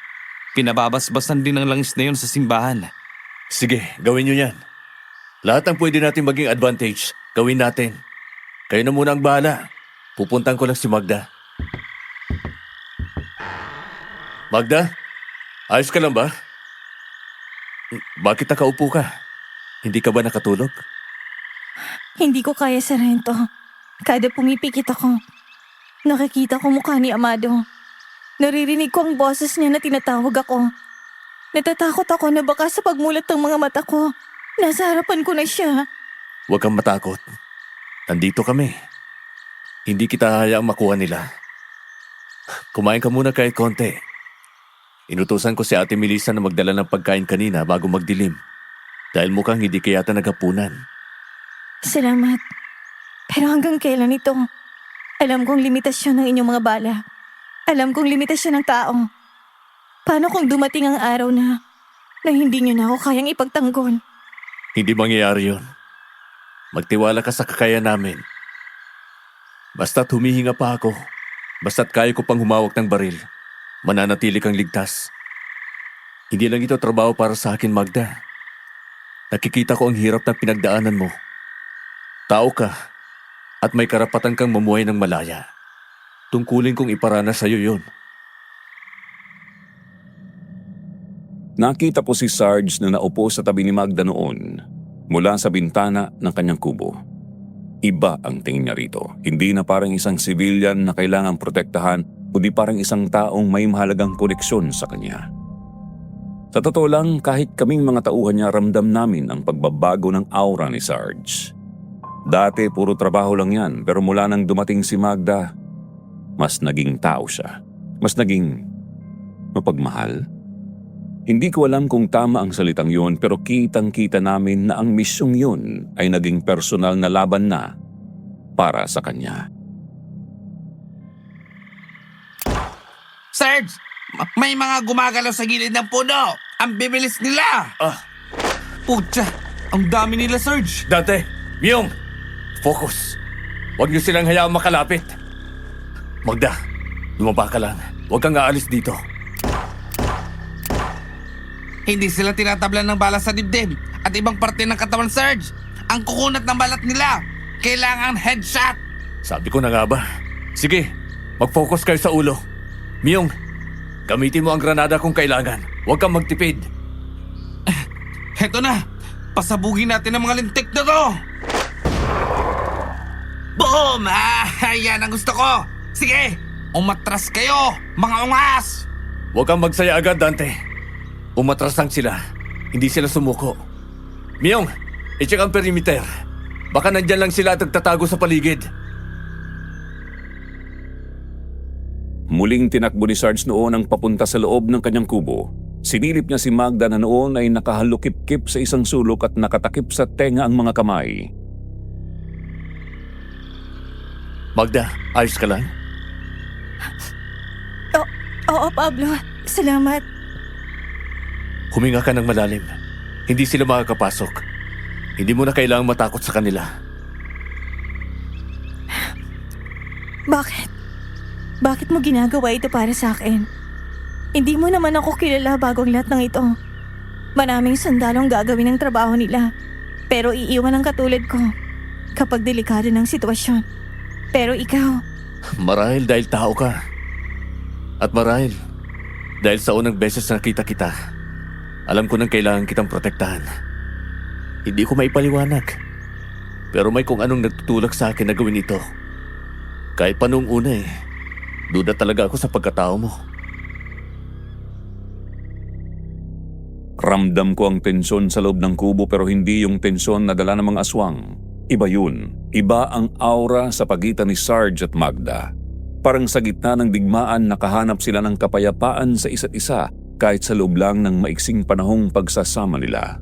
Pinababasbasan din ang langis na yun sa simbahan. Sige, gawin nyo yan. Lahat ng pwede natin maging advantage, gawin natin. Kayo na muna ang bahala. Pupuntan ko lang si Magda. Magda? Ayos ka lang ba? Bakit nakaupo ka? Hindi ka ba nakatulog? Hindi ko kaya, Sargento. Kada pumipikit ako, nakikita ko mukha ni Amado. Naririnig ko ang boses niya na tinatawag ako. Natatakot ako na baka sa pagmulat ng mga mata ko, nasa harapan ko na siya. Huwag kang matakot. Nandito kami. Hindi kita hayaang makuha nila. Kumain ka muna kahit konti. Inutusan ko si Ate Melissa na magdala ng pagkain kanina bago magdilim. Dahil mukhang hindi ka yata naghapunan. Salamat. Pero hanggang kailan ito? Alam kong limitasyon ng inyong mga bala. Alam kong limitasyon ng tao. Paano kung dumating ang araw na hindi niyo na ako kayang ipagtanggol? Hindi mangyayari yun. Magtiwala ka sa kakayahan namin. Basta't humihinga pa ako. Basta't kaya ko pang humawak ng baril. Mananatili kang ligtas. Hindi lang ito trabaho para sa akin, Magda. Nakikita ko ang hirap na pinagdaanan mo. Tao ka at may karapatan kang mamuhay ng malaya. Tungkulin kong iparana sa iyo yun. Nakita po si Sarge na naupo sa tabi ni Magda noon mula sa bintana ng kanyang kubo. Iba ang tingin niya rito. Hindi na parang isang civilian na kailangang protektahan, kundi parang isang taong may mahalagang koneksyon sa kanya. Sa totoo lang, kahit kaming mga tauhan niya, ramdam namin ang pagbabago ng aura ni Sarge. Dati puro trabaho lang yan, pero mula nang dumating si Magda, mas naging tao siya. Mas naging mapagmahal. Hindi ko alam kung tama ang salitang yun, pero kitang-kita namin na ang misyong yun ay naging personal na laban na para sa kanya. Sarge! May mga gumagalaw sa gilid ng puno! Ang bibilis nila! Putya! Ang dami nila, Sarge! Dante! Myong! Focus! Huwag niyo silang hayaang makalapit. Magda, lumaba ka lang. Huwag kang aalis dito. Hindi sila tinatablan ng bala sa dibdib at ibang parte ng katawan, Sarge. Ang kukunat ng balat nila. Kailangan headshot. Sabi ko na nga ba? Sige, mag-focus kayo sa ulo. Myong, gamitin mo ang granada kung kailangan. Huwag kang magtipid. Heto na. Pasabugin natin ang mga lintik na to. Boom! Yan ang gusto ko. Sige, umatras kayo, mga ungas. Huwag kang magsaya agad, Dante. Umatras lang sila. Hindi sila sumuko. Myong, i-check ang perimeter. Baka nandyan lang sila at nagtatago sa paligid. Muling tinakbo ni Sarge noon ang papunta sa loob ng kanyang kubo. Sinilip niya si Magda na noon ay nakahalukip-kip sa isang sulok at nakatakip sa tenga ang mga kamay. Magda, ayos ka lang? Oo, Pablo. Salamat. Huminga ka ng malalim. Hindi sila makakapasok. Hindi mo na kailangang matakot sa kanila. Bakit? Bakit mo ginagawa ito para sa akin? Hindi mo naman ako kilala bago ang lahat ng ito. Maraming sandalong gagawin ang trabaho nila. Pero iiwan ang katulad ko kapag delikado ng sitwasyon. Pero ikaw, Marahil dahil tao ka. At marahil dahil sa unang beses na nakita kita, alam ko nang kailangan kitang protektahan. Hindi ko maipaliwanag. Pero may kung anong nagtutulak sa akin na gawin ito. Kahit pa noong una duda talaga ako sa pagkatao mo. Ramdam ko ang tensyon sa loob ng kubo pero hindi yung tensyon na dala ng mga aswang. Iba yun. Iba ang aura sa pagitan ni Sarge at Magda. Parang sa gitna ng digmaan nakahanap sila ng kapayapaan sa isa't isa kahit sa loob lang ng maiksing panahong pagsasama nila.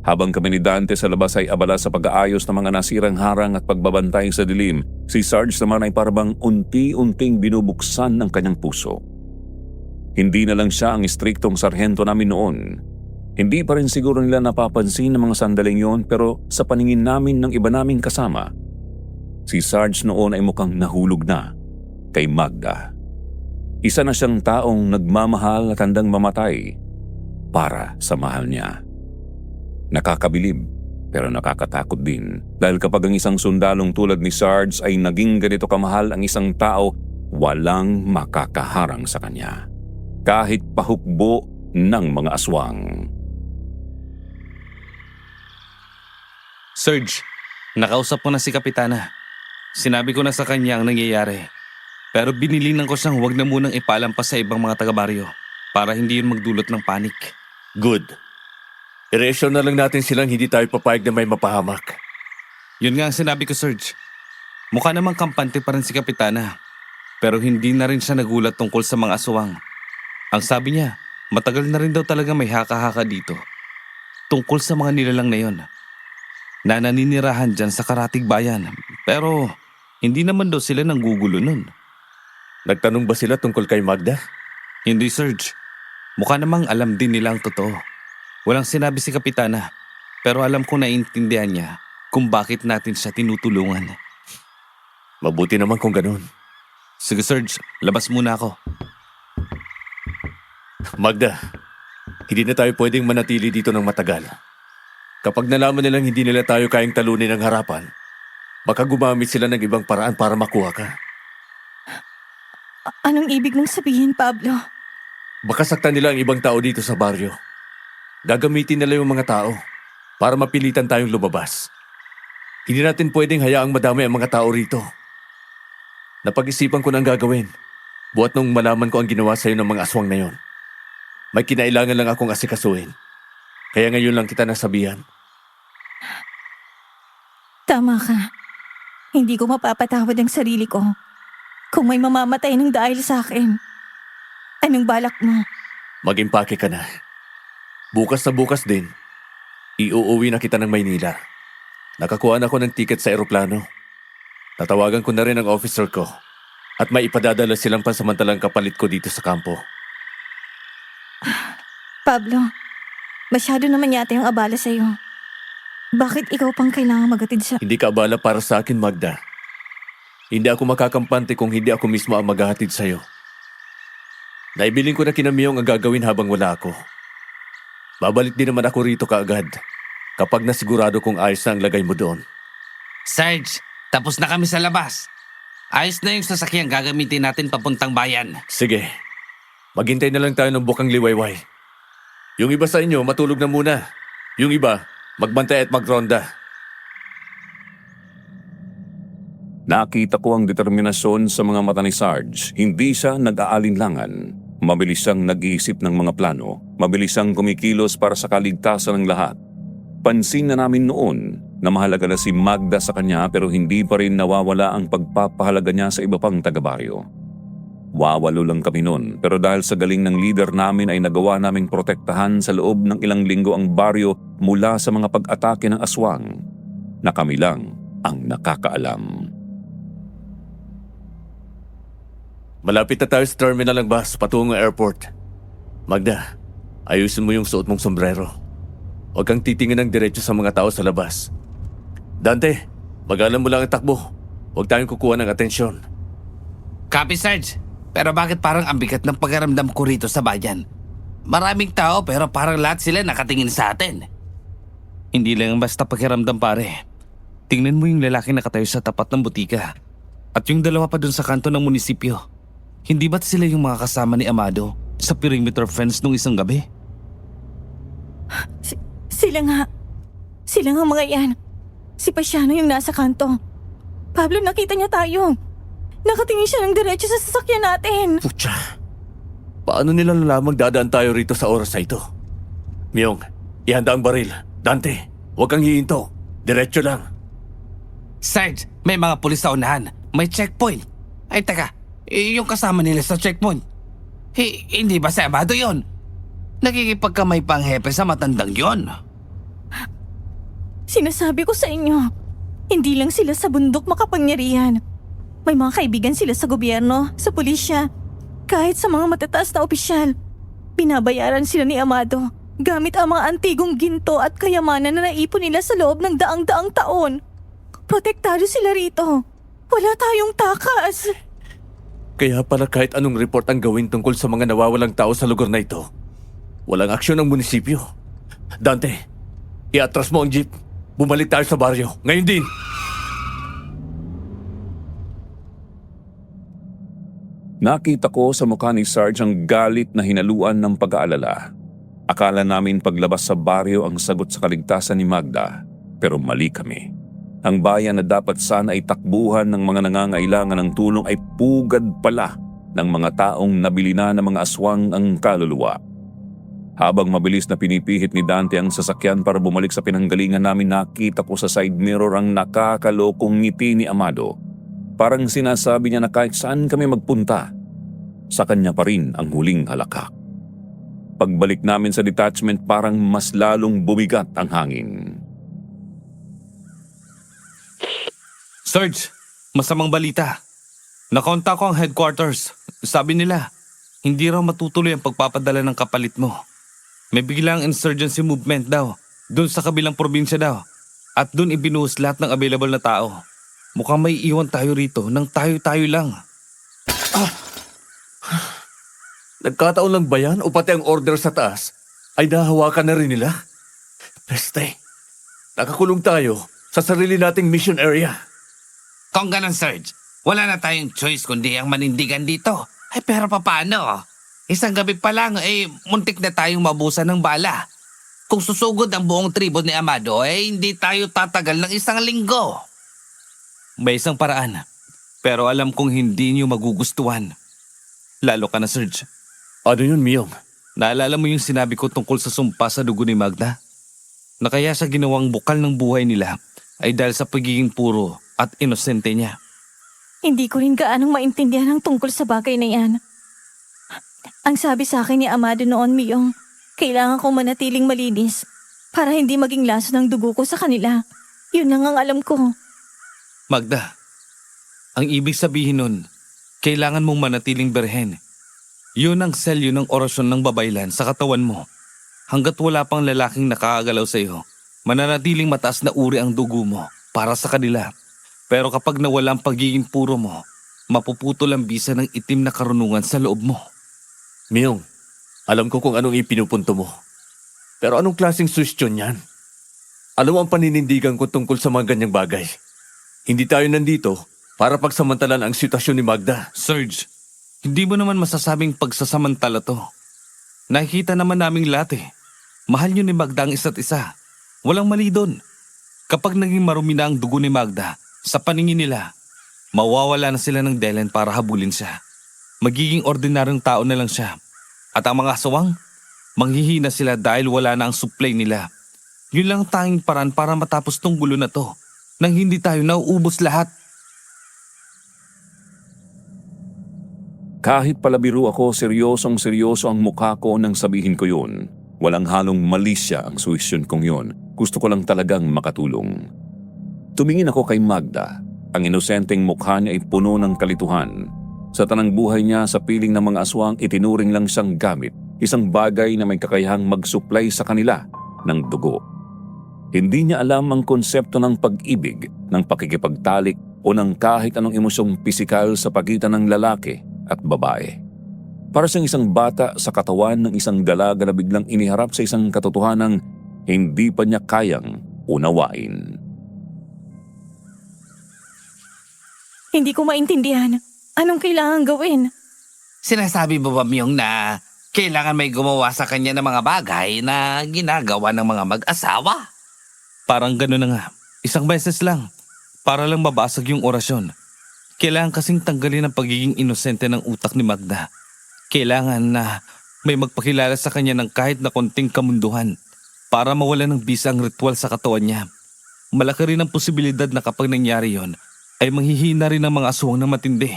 Habang kami ni Dante sa labas ay abala sa pag-aayos ng mga nasirang harang at pagbabantay sa dilim, si Sarge naman ay parang unti-unting binubuksan ng kanyang puso. Hindi na lang siya ang istriktong sarhento namin noon. Hindi pa rin siguro nila napapansin ng mga sandaling yon pero sa paningin namin ng iba naming kasama, si Sarge noon ay mukhang nahulog na kay Magda. Isa na siyang taong nagmamahal at handang mamatay para sa mahal niya. Nakakabilib pero nakakatakot din dahil kapag ang isang sundalong tulad ni Sarge ay naging ganito kamahal ang isang tao, walang makakaharang sa kanya. Kahit pahukbo ng mga aswang. Serge, nakausap ko na si Kapitana. Sinabi ko na sa kanya ang nangyayari. Pero binilinan ko siyang huwag na munang ipalampas sa ibang mga taga-baryo para hindi yun magdulot ng panik. Good. I-reassure na lang natin silang hindi tayo papayag na may mapahamak. Yun nga ang sinabi ko, Serge. Mukha namang kampante pa rin si Kapitana. Pero hindi na rin siya nagulat tungkol sa mga aswang. Ang sabi niya, matagal na rin daw talaga may haka-haka dito. Tungkol sa mga nilalang na yun. Na naninirahan dyan sa Karatig Bayan. Pero hindi naman daw sila nanggugulo nun. Nagtanong ba sila tungkol kay Magda? Hindi, Serge. Mukha namang alam din nila ang totoo. Walang sinabi si Kapitana. Pero alam ko naiintindihan niya kung bakit natin siya tinutulungan. Mabuti naman kung ganun. Sige, Serge. Labas muna ako. Magda, hindi na tayo pwedeng manatili dito ng matagal. Kapag nalaman nilang hindi nila tayo kayang talunin ng harapan, baka gumamit sila ng ibang paraan para makuha ka. Anong ibig mong sabihin, Pablo? Baka saktan nila ang ibang tao dito sa baryo. Gagamitin nila yung mga tao para mapilitan tayong lumabas. Hindi natin pwedeng hayaang madami ang mga tao rito. Napag-isipan ko na ang gagawin. Buhat nung malaman ko ang ginawa sa'yo ng mga aswang na yon. May kinailangan lang akong asikasuhin. Kaya ngayon lang kita nasabihan. Tama ka. Hindi ko mapapatawad ang sarili ko kung may mamamatay ng dahil sa akin. Anong balak mo? Mag-impake ka na. Bukas na bukas din, iuuwi na kita ng Maynila. Nakakuha na ako ng ticket sa eroplano. Tatawagan ko na rin ang officer ko at may ipadadala silang pansamantalang kapalit ko dito sa kampo. Pablo, masyado naman yata yung abala sa'yo. Bakit ikaw pang kailangan magatid sa... Hindi ka abala para sa akin, Magda. Hindi ako makakampante kung hindi ako mismo ang maghahatid sa'yo. Naibiling ko na kina Miyong ang gagawin habang wala ako. Babalik din naman ako rito kaagad kapag nasigurado kong ayos na ang lagay mo doon. Sarge, tapos na kami sa labas. Ayos na yung sasakyang gagamitin natin papuntang bayan. Sige, maghintay na lang tayo ng bukang liwayway. Yung iba sa inyo, matulog na muna. Yung iba, magbantay at magronda. Nakita ko ang determinasyon sa mga mata ni Sarge. Hindi siya nag-aalinlangan. Mabilis siyang nag-iisip ng mga plano. Mabilis siyang kumikilos para sa kaligtasan ng lahat. Pansin na namin noon na mahalaga na si Magda sa kanya pero hindi pa rin nawawala ang pagpapahalaga niya sa iba pang taga-baryo. Wawalo lang kami noon pero dahil sa galing ng leader namin ay nagawa naming protektahan sa loob ng ilang linggo ang baryo mula sa mga pag-atake ng aswang na kami lang ang nakakaalam. Malapit na tayo sa terminal ng bus patungong airport. Magda, ayusin mo yung suot mong sombrero. Huwag kang titingin ng diretso sa mga tao sa labas. Dante, magalan mo lang ang takbo. Huwag tayong kukuha ng atensyon. Copy, Sarge. Pero bakit parang ang bigat ng pagaramdam ko rito sa bayan? Maraming tao pero parang lahat sila nakatingin sa atin. Hindi lang basta pakiramdam, pare. Tingnan mo yung lalaki nakatayo sa tapat ng butika. At yung dalawa pa dun sa kanto ng munisipyo. Hindi ba't sila yung mga kasama ni Amado sa perimeter fence nung isang gabi? Sila nga. Sila nga mga yan. Si Pasiano yung nasa kanto. Pablo, nakita niya tayo. Nakatingin siya ng diretso sa sasakyan natin. Putya, paano nila nalamang dadaan tayo rito sa oras na ito? Myong, ihanda ang baril. Dante, huwag kang hihinto. Diretso lang. Sarge, may mga pulis sa unahan. May checkpoint. Ay, teka. Yung kasama nila sa checkpoint. Hindi ba si Amado yun? Nakikipagkamay pang hepe sa matandang yon. Sinasabi ko sa inyo, hindi lang sila sa bundok makapangyarihan. May mga kaibigan sila sa gobyerno, sa pulisya, kahit sa mga matataas na opisyal. Binabayaran sila ni Amado gamit ang mga antigong ginto at kayamanan na naipon nila sa loob ng daang-daang taon. Protektado sila rito. Wala tayong takas. Kaya pala kahit anong report ang gawin tungkol sa mga nawawalang tao sa lugar na ito, walang aksyon ng munisipyo. Dante, iatras mo ang jeep. Bumalik tayo sa baryo. Ngayon din. Nakita ko sa mukha ni Sarge ang galit na hinaluan ng pag-aalala. Akala namin paglabas sa baryo ang sagot sa kaligtasan ni Magda, pero mali kami. Ang bayan na dapat sana ay takbuhan ng mga nangangailangan ng tulong ay pugad pala ng mga taong nabili na ng mga aswang ang kaluluwa. Habang mabilis na pinipihit ni Dante ang sasakyan para bumalik sa pinanggalingan namin, nakita ko sa side mirror ang nakakalokong ngiti ni Amado. Parang sinasabi niya na kahit saan kami magpunta, sa kanya pa rin ang huling halakak. Pagbalik namin sa detachment, parang mas lalong bumigat ang hangin. Sarge, masamang balita. Nakontak ko ang headquarters. Sabi nila, hindi raw matutuloy ang pagpapadala ng kapalit mo. May biglang insurgency movement daw, dun sa kabilang probinsya daw. At dun ibinuhos lahat ng available na tao. Mukhang may iwan tayo rito nang tayo-tayo lang. Nagkataon lang ba yan o pati ang order sa taas ay nahawakan na rin nila? Peste, nakakulong tayo sa sarili nating mission area. Kung ganun, Sarge, wala na tayong choice kundi ang manindigan dito. Ay pero paano? Isang gabi pa lang, muntik na tayong mabusan ng bala. Kung susugod ang buong tribo ni Amado, hindi tayo tatagal ng isang linggo. May isang paraan, pero alam kong hindi niyo magugustuhan. Lalo ka na, Serge. Ano yun, Miyong? Naalala mo yung sinabi ko tungkol sa sumpa sa dugo ni Magda? Na kaya sa ginawang bukal ng buhay nila ay dahil sa pagiging puro at inosente niya. Hindi ko rin gaanong maintindihan ang tungkol sa bagay na yan. Ang sabi sa akin ni Amado noon, Miyong, kailangan kong manatiling malinis para hindi maging laso ng dugo ko sa kanila. Yun lang ang alam ko. Magda, ang ibig sabihin nun, kailangan mong manatiling berhen. Yun ang selyo ng orasyon ng babaylan sa katawan mo. Hanggat wala pang lalaking nakakagalaw sa iyo, mananatiling mataas na uri ang dugo mo para sa kanila. Pero kapag nawala ang pagiging puro mo, mapuputol ang bisa ng itim na karunungan sa loob mo. Miyong, alam ko kung anong ipinupunto mo. Pero anong klaseng suggestion yan? Alam mo ang paninindigan ko tungkol sa mga ganyang bagay. Hindi tayo nandito para pagsamantalan ang sitwasyon ni Magda. Serge, hindi mo naman masasabing pagsasamantala to. Nakikita naman naming lahat Mahal niyo ni Magda ang isa't isa. Walang mali doon. Kapag naging marumi na ang dugo ni Magda, sa paningin nila, mawawala na sila ng delen para habulin siya. Magiging ordinaryong tao na lang siya. At ang mga aswang, manghihina sila dahil wala na ang supply nila. Yun lang ang tanging paraan para matapos tong gulo na to, nang hindi tayo nauubos lahat. Kahit palabiro ako, seryosong-seryoso ang mukha ko nang sabihin ko yun. Walang halong malisya ang suwisyon kong yun. Gusto ko lang talagang makatulong. Tumingin ako kay Magda. Ang inosenteng mukha niya ay puno ng kalituhan. Sa tanang buhay niya, sa piling ng mga aswang, itinuring lang siyang gamit. Isang bagay na may kakayahang mag-supply sa kanila ng dugo. Hindi niya alam ang konsepto ng pag-ibig, ng pakikipagtalik o ng kahit anong emosyong pisikal sa pagitan ng lalaki at babae. Para siyang isang bata sa katawan ng isang dalaga na biglang iniharap sa isang katotohanang hindi pa niya kayang unawain. Hindi ko maintindihan. Anong kailangan gawin? Sinasabi mo ba, Myong, na kailangan may gumawa sa kanya ng mga bagay na ginagawa ng mga mag-asawa? Parang gano'n na nga. Isang beses lang. Para lang mabasag yung orasyon. Kailangan kasing tanggalin ang pagiging inosente ng utak ni Magda. Kailangan na May magpakilala sa kanya ng kahit na konting kamunduhan para mawala ng bisa ang ritual sa katawan niya. Malaki rin ang posibilidad na kapag nangyari yon, ay manghihina rin ang mga aswang na matindi.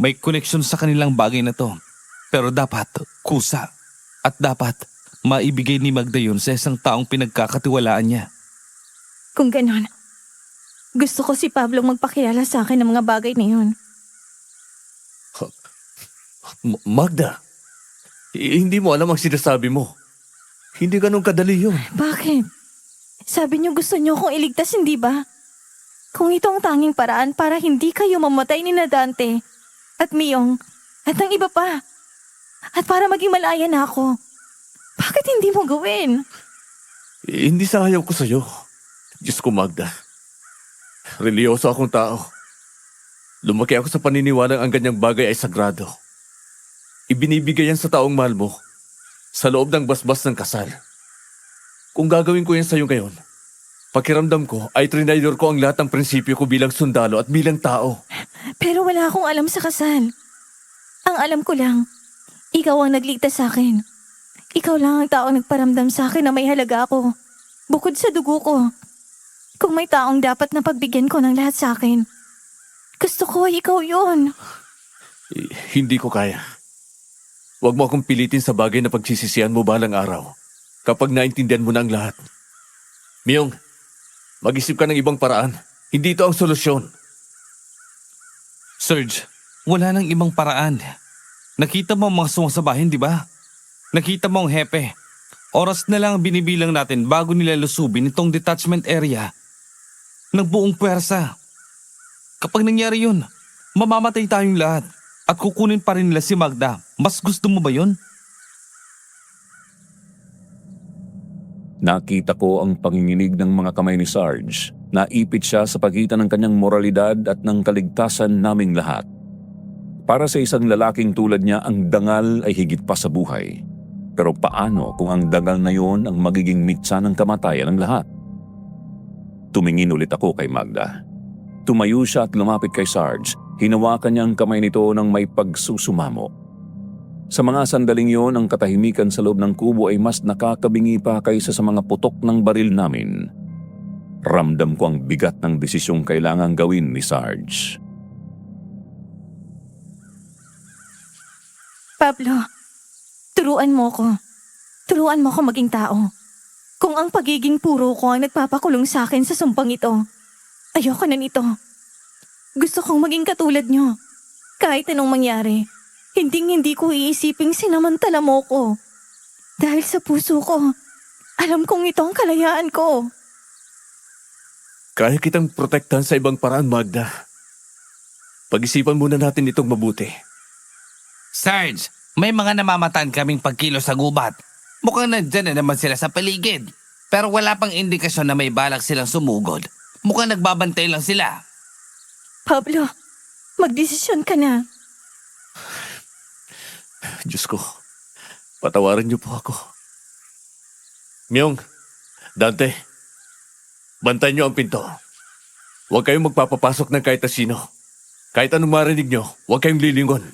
May koneksyon sa kanilang bagay na to. Pero dapat kusa. At dapat maibigay ni Magda yun sa isang taong pinagkakatiwalaan niya. Kung ganon, gusto ko si Pablo magpakilala sa akin ng mga bagay na yun. Magda, hindi mo alam ang sinasabi mo. Hindi ganun kadali yun. Bakit? Sabi niyo gusto niyo akong iligtas, hindi ba? Kung ito ang tanging paraan para hindi kayo mamatay ni na Dante at Miyong at ang iba pa. At para maging malaya na ako. Bakit hindi mo gawin? Hindi sa ayaw ko sa'yo. Diyos ko, Magda. Religyoso akong tao. Lumaki ako sa paniniwalang ang ganyang bagay ay sagrado. Ibinibigay yan sa taong mahal mo sa loob ng basbas ng kasal. Kung gagawin ko yan sa'yo ngayon, pakiramdam ko ay trinaydor ko ang lahat ng prinsipyo ko bilang sundalo at bilang tao. Pero wala akong alam sa kasal. Ang alam ko lang, ikaw ang nagligtas sa akin. Ikaw lang ang taong nagparamdam sa akin na may halaga ako. Bukod sa dugo ko. Kung may taong dapat na pagbigyan ko ng lahat sa akin, gusto ko ay ikaw yun. Hindi ko kaya. Huwag mo akong pilitin sa bagay na pagsisisihan mo balang araw kapag naintindihan mo na ang lahat. Miyong, mag-isip ka ng ibang paraan. Hindi ito ang solusyon. Serge, wala nang ibang paraan. Nakita mo ang mga aswang sa bahin, di ba? Nakita mo ang hepe. Oras na lang ang binibilang natin bago nila lusubin itong detachment area ng buong puwersa. Kapag nangyari yun, mamamatay tayong lahat at kukunin pa rin nila si Magda. Mas gusto mo ba yun? Nakita ko ang panginginig ng mga kamay ni Sarge. Naipit siya sa pagitan ng kanyang moralidad at ng kaligtasan naming lahat. Para sa isang lalaking tulad niya, ang dangal ay higit pa sa buhay. Pero paano kung ang dangal na yon ang magiging mitsa ng kamatayan ng lahat? Tumingin ulit ako kay Magda. Tumayo siya at lumapit kay Sarge. Hinawakan niya ang kamay nito ng may pagsusumamo. Sa mga sandaling yon, ang katahimikan sa loob ng kubo ay mas nakakabingi pa kaysa sa mga putok ng baril namin. Ramdam ko ang bigat ng desisyong kailangang gawin ni Sarge. Pablo, turuan mo ko. Turuan mo ko maging tao. Kung ang pagiging puro ko ang nagpapakulong sa akin sa sumpang ito, ayoko na nito. Gusto kong maging katulad nyo. Kahit anong mangyari, hindi ko iisiping sinamantala mo ko. Dahil sa puso ko, alam kong ito ang kalayaan ko. Kaya kitang protektahan sa ibang paraan, Magda. Pag-isipan muna natin itong mabuti. Sarge, may mga namamataan kaming pagkilos sa gubat. Mukhang nandyan na naman sila sa paligid. Pero wala pang indikasyon na may balak silang sumugod. Mukhang nagbabantay lang sila. Pablo, magdesisyon ka na. Diyos ko, patawarin niyo po ako. Miyong, Dante, bantayan niyo ang pinto. Huwag kayong magpapapasok ng kahit na sino. Kahit anong marinig niyo, huwag kayong lilingon.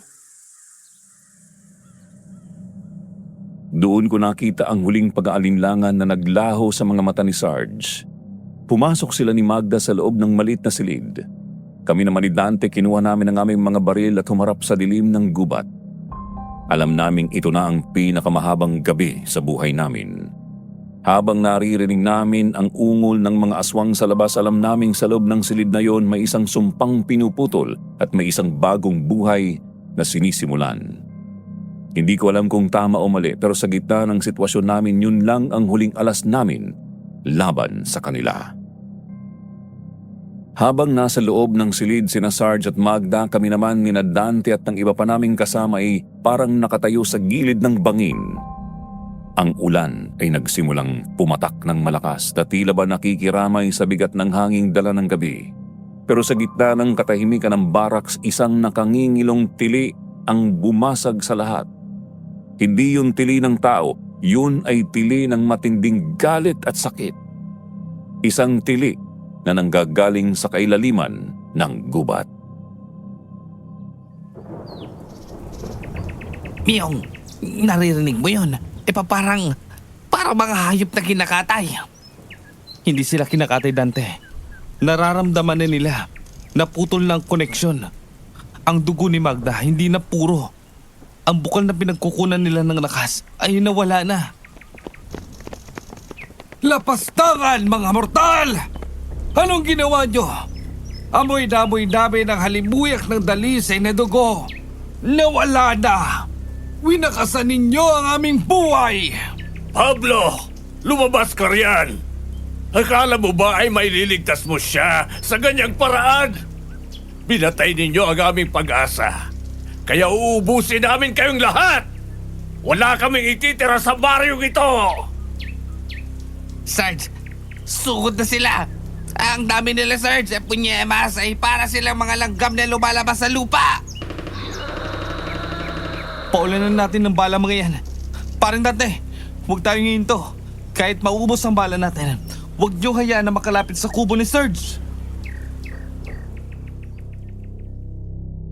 Doon ko nakita ang huling pag-aalinlangan na naglaho sa mga mata ni Sarge. Pumasok sila ni Magda sa loob ng maliit na silid. Kami naman ni Dante kinuha namin ang aming mga baril at humarap sa dilim ng gubat. Alam naming ito na ang pinakamahabang gabi sa buhay namin. Habang naririnig namin ang ungol ng mga aswang sa labas, alam naming sa loob ng silid na yon may isang sumpang pinuputol at may isang bagong buhay na sinisimulan. Hindi ko alam kung tama o mali, pero sa gitna ng sitwasyon namin, yun lang ang huling alas namin laban sa kanila. Habang nasa loob ng silid sina Sarge at Magda, kami naman ni Dante at ng iba pa naming kasama ay parang nakatayo sa gilid ng bangin. Ang ulan ay nagsimulang pumatak ng malakas na tila ba nakikiramay sa bigat ng hanging dala ng gabi. Pero sa gitna ng katahimikan ng barracks, isang nakangingilong tili ang bumasag sa lahat. Hindi yun tili ng tao, yun ay tili ng matinding galit at sakit. Isang tili na nanggagaling sa kailaliman ng gubat. Miyong, Naririnig mo yun? Parang mga hayop na kinakatay. Hindi sila kinakatay, Dante. Nararamdaman na nila na putol ng koneksyon. Ang dugo ni Magda hindi na puro. Ang bukal na pinagkukunan nila ng lakas ay nawala na. Lapastangan, mga mortal! Anong ginawa nyo? Amoy-damoy namin ang halimuyak ng dalisay na dugo. Nawala na! Winakasan ninyo ang aming buhay! Pablo, lumabas ka riyan. Akala mo ba ay maililigtas mo siya sa ganyang paraan? Binatay ninyo ang aming pag-asa. Kaya uubusin namin kayong lahat. Wala kaming ititira sa baryong ito. Sarge, sugod na sila. Ang dami nila, Sarge. Punyemas ay para silang mga langgam na lumalabas sa lupa. Paulanan natin ng bala mga yan. Parang Dante, huwag tayong hihinto. Kahit maubos ang bala natin, huwag niyo hayaan na makalapit sa kubo ni Sarge.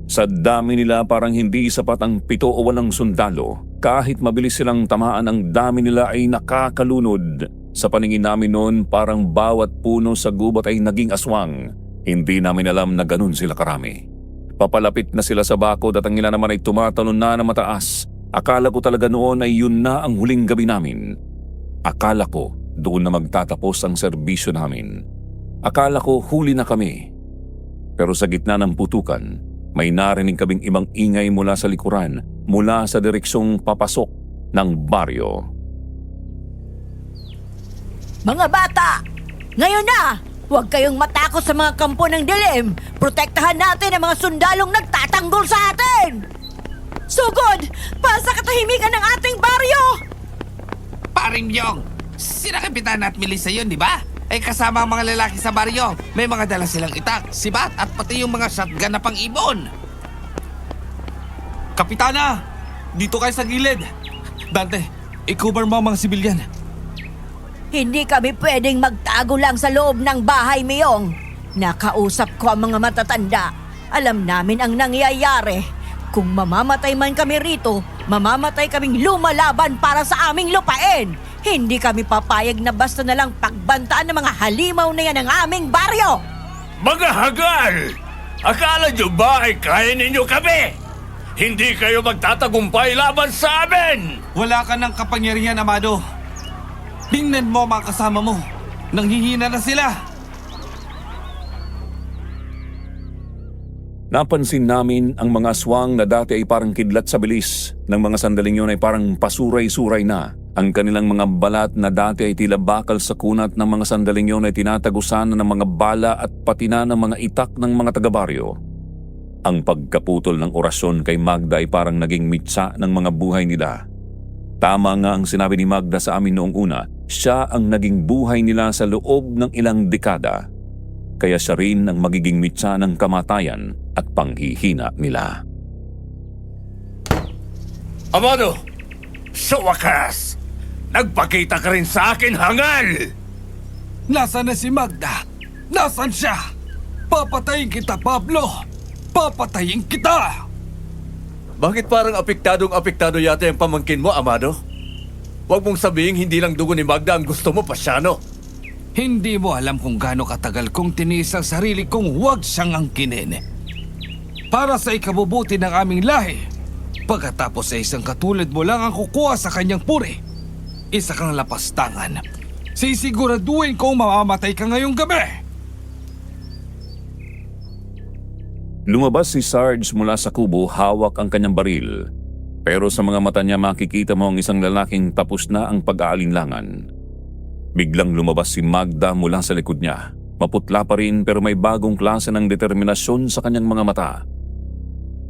Sa dami nila parang hindi sapat ang 7 o 8 sundalo. Kahit mabilis silang tamaan, ang dami nila ay nakakalunod. Sa paningin namin noon, parang bawat puno sa gubat ay naging aswang. Hindi namin alam na ganun sila karami. Papalapit na sila sa bakod at ang ilan naman ay tumatalon na mataas. Akala ko talaga noon ay yun na ang huling gabi namin. Akala ko doon na magtatapos ang serbisyo namin. Akala ko huli na kami. Pero sa gitna ng putukan, may narinig kaming ibang ingay mula sa likuran, mula sa direksyong papasok ng baryo. Mga bata, ngayon na! Huwag kayong matakot sa mga kampo ng dilim. Protektahan natin ang mga sundalong nagtatanggol sa atin! Sugod! Pasa katahimikan ng ating baryo! Paring Yong, sila Kapitan at Melissa yun, di ba? Ay kasama ang mga lalaki sa baryo. May mga dala silang itak, sibat at pati yung mga shotgun na pang-ibon. Kapitana, dito kayo sa gilid. Dante, i-cover mo ang mga sibilyan. Hindi kami pwedeng magtago lang sa loob ng bahay, Miyong. Nakausap ko ang mga matatanda. Alam namin ang nangyayari. Kung mamamatay man kami rito, mamamatay kaming lumalaban para sa aming lupain. Hindi kami papayag na basta na lang pagbantaan ng mga halimaw na yan ng aming baryo. Mga hagal! Akala nyo ba ay kaya ninyo kami? Hindi kayo magtatagumpay laban sa amin! Wala ka ng kapangyarihan, Amado. Tingnan mo mga kasama mo. Nanghihina na sila. Napansin namin ang mga aswang na dati ay parang kidlat sa bilis. Nang mga sandaling yun ay parang pasuray-suray na. Ang kanilang mga balat na dati ay tila bakal sa kunat ng mga sandaling yun ay tinatagusan ng mga bala at pati na ng mga itak ng mga taga-baryo. Ang pagkaputol ng orasyon kay Magda ay parang naging mitsa ng mga buhay nila. Tama nga ang sinabi ni Magda sa amin noong una, siya ang naging buhay nila sa loob ng ilang dekada. Kaya siya rin ang magiging mitsa ng kamatayan at panghihina nila. Amado, sa wakas, nagpakita ka rin sa akin, hangal! Nasaan na si Magda? Nasaan siya? Papatayin kita, Pablo! Papatayin kita! Bakit parang apektado yata yung pamangkin mo, Amado? Huwag mong sabihin hindi lang dugo ni Magda ang gusto mo, Pasyano. Hindi mo alam kung gaano katagal kong tiniis ang sarili kong huwag siyang angkinin. Para sa ikabubuti ng aming lahi, pagkatapos sa isang katulad mo lang ang kukuha sa kanyang puri. Isa kang lapastangan. Sisiguraduhin kong mamamatay ka ngayong gabi. Lumabas si Sarge mula sa kubo, hawak ang kanyang baril. Pero sa mga mata niya makikita mo ang isang lalaking tapos na ang pag-aalinlangan. Biglang lumabas si Magda mula sa likod niya. Maputla pa rin pero may bagong klase ng determinasyon sa kanyang mga mata.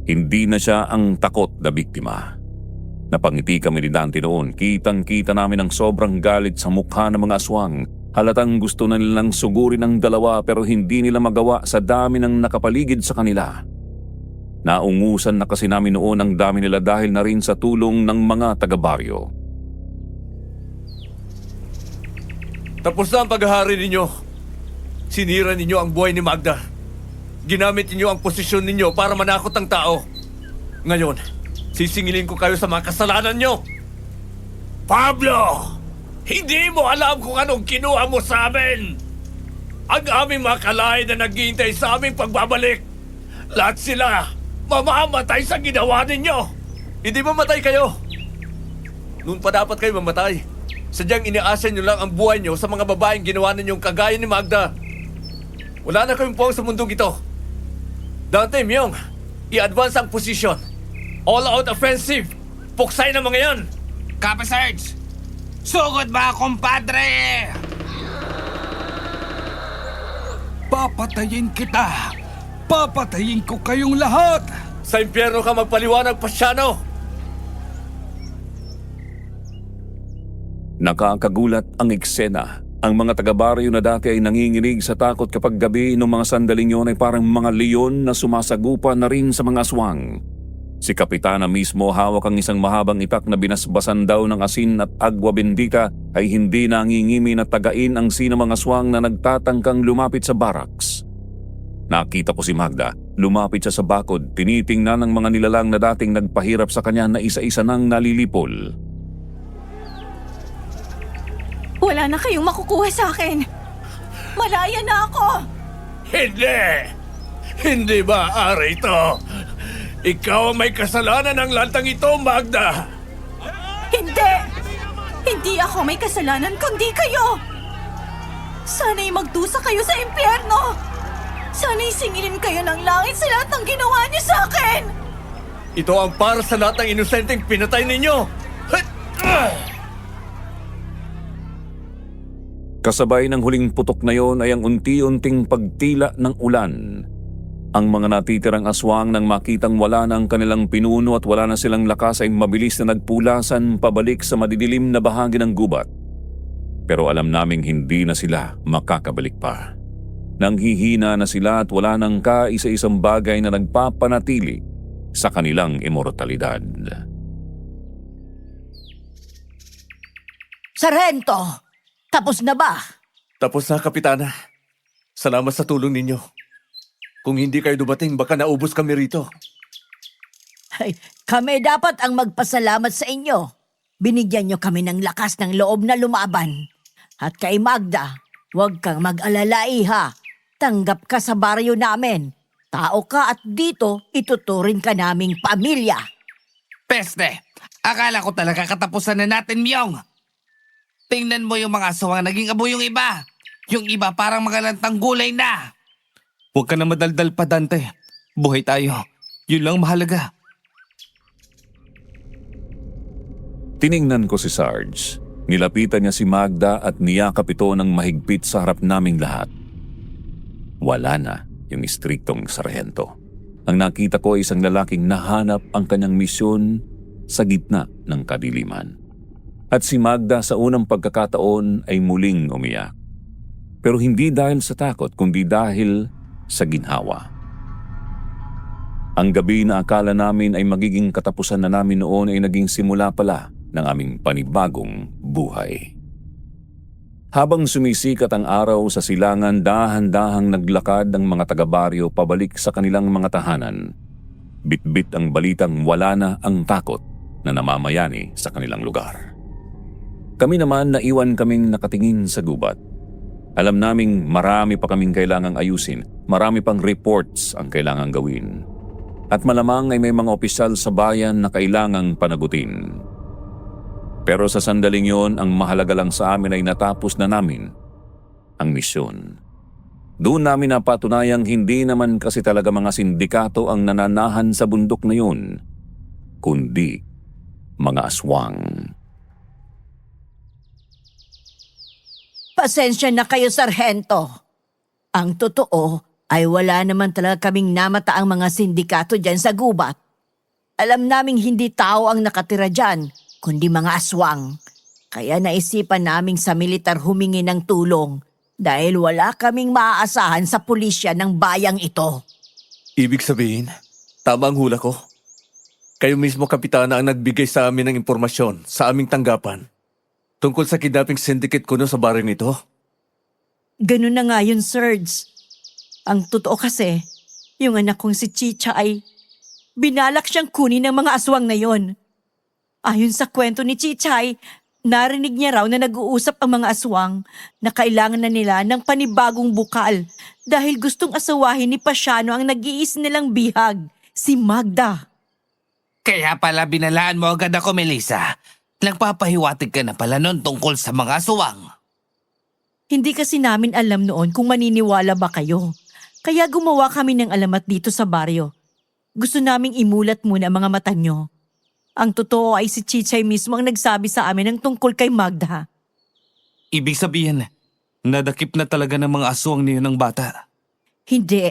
Hindi na siya ang takot na biktima. Napangiti kami ni Dante noon. Kitang-kita namin ang sobrang galit sa mukha ng mga aswang. Halatang gusto na nilang sugurin ang dalawa pero hindi nila magawa sa dami ng nakapaligid sa kanila. Naungusan na kasi namin noon ang dami nila dahil na rin sa tulong ng mga taga-baryo. Tapos na ang paghahari ninyo. Sinira ninyo ang buhay ni Magda. Ginamit ninyo ang posisyon ninyo para manakot ang tao. Ngayon, Sisingilin ko kayo sa mga kasalanan nyo. Pablo! Hindi mo alam kung anong kinuha mo sa amin! Ang aming mga kalay na naghihintay sa aming pagbabalik. Lahat sila mamamatay sa ginawa ninyo. Hindi mamatay kayo. Noon pa dapat kayo mamatay. Sadyang iniasa nyo lang ang buhay nyo sa mga babaeng ginawa ninyong kagaya ni Magda. Wala na kayong puwang sa mundong ito. Dante, Myong, i-advance ang posisyon. All-out offensive. Puksay na mga yan. Kappa Sarge! Sugod ba, kompadre? Papatayin kita! Papatayin ko kayong lahat! Sa impyerno ka magpaliwanag, Pasyano. Nakakagulat ang eksena. Ang mga taga-baryo na dati ay nanginginig sa takot kapag gabi noong mga sandaling yun ay parang mga leon na sumasagupa na rin sa mga aswang. Si Kapitana mismo hawak ang isang mahabang itak na binasbasan daw ng asin at agwa bendita ay hindi nangingimi na tagain ang sinumang aswang na nagtatangkang lumapit sa barracks. Nakita ko si Magda, lumapit siya sa bakod, tinitingnan ng mga nilalang na dating nagpahirap sa kanya na isa-isa nang nalilipol. Wala na kayong makukuha sa akin. Malaya na ako. Hindi! Hindi ba, Ari ito? Ikaw ang may kasalanan ng lantang ito, Magda! Hindi! Hindi ako may kasalanan kundi kayo! Sana'y magdusa kayo sa impyerno! Sana'y singilin kayo ng langit sa lahat ng ginawa niyo sa akin! Ito ang para sa lahat ng inosenteng pinatay ninyo! Kasabay ng huling putok na yon ay ang unti-unting pagtila ng ulan. Ang mga natitirang aswang nang makitang wala na ang kanilang pinuno at wala na silang lakas ay mabilis na nagpulasan pabalik sa madidilim na bahagi ng gubat. Pero alam naming hindi na sila makakabalik pa. Nanghihina na sila at wala nang kaisa-isang bagay na nagpapanatili sa kanilang immortalidad. Sargento, tapos na ba? Tapos na, Kapitana. Salamat sa tulong ninyo. Kung hindi kayo dumating, baka naubos kami rito. Ay, kami dapat ang magpasalamat sa inyo. Binigyan nyo kami ng lakas ng loob na lumaban. At kay Magda, huwag kang mag-alala, iha. Tanggap ka sa baryo namin. Tao ka at dito ituturing ka naming pamilya. Peste! Akala ko talaga katapusan na natin, Myong. Tingnan mo yung mga aswang naging abo yung iba. Yung iba parang mga lantang gulay na. Huwag ka na madaldal pa, Dante. Buhay tayo. Yun lang mahalaga. Tiningnan ko si Sarge. Nilapitan niya si Magda at niyakap ito ng mahigpit sa harap naming lahat. Wala na yung istriktong sarhento. Ang nakita ko ay isang lalaking nahanap ang kanyang misyon sa gitna ng kadiliman. At si Magda sa unang pagkakataon ay muling umiyak. Pero hindi dahil sa takot, kundi dahil sa ginhawa. Ang gabi na akala namin ay magiging katapusan na namin noon ay naging simula pala ng aming panibagong buhay. Habang sumisikat ang araw sa silangan, dahan-dahang naglakad ang mga taga-baryo pabalik sa kanilang mga tahanan. Bitbit ang balitang wala na ang takot na namamayani sa kanilang lugar. Kami naman naiwan kaming nakatingin sa gubat. Alam naming marami pa kaming kailangang ayusin, marami pang reports ang kailangang gawin. At malamang ay may mga opisyal sa bayan na kailangang panagutin. Pero sa sandaling yon, ang mahalaga lang sa amin ay natapos na namin ang misyon. Doon namin napatunayang hindi naman kasi talaga mga sindikato ang nananahan sa bundok na yun, kundi mga aswang. Pasensya na kayo, Sargento. Ang totoo ay wala naman talaga kaming namataang mga sindikato dyan sa gubat. Alam naming hindi tao ang nakatira dyan, kundi mga aswang. Kaya naisipan naming sa militar humingi ng tulong dahil wala kaming maaasahan sa pulisya ng bayang ito. Ibig sabihin, tama ang hula ko. Kayo mismo, Kapitana, ang nagbigay sa amin ng impormasyon sa aming tanggapan tungkol sa kidnapping syndicate kuno sa baryong ito. Ganun na nga yun, Serge. Ang totoo kasi, yung anak kong si Chicha ay Binalak siyang kunin ng mga aswang na yon. Ayon sa kwento ni Chichay, narinig niya raw na nag-uusap ang mga aswang na kailangan na nila ng panibagong bukal dahil gustong asawahin ni Pasiano ang nag-iis nilang bihag, si Magda. Kaya pala binalaan mo agad ako, Melissa. Nagpapahiwatig ka na pala nun tungkol sa mga aswang. Hindi kasi namin alam noon kung maniniwala ba kayo. Kaya gumawa kami ng alamat dito sa baryo. Gusto naming imulat muna ang mga mata nyo. Ang totoo ay si Chichay mismo ang nagsabi sa amin ng tungkol kay Magda. Ibig sabihin, nadakip na talaga ng mga aswang niyo ng bata. Hindi.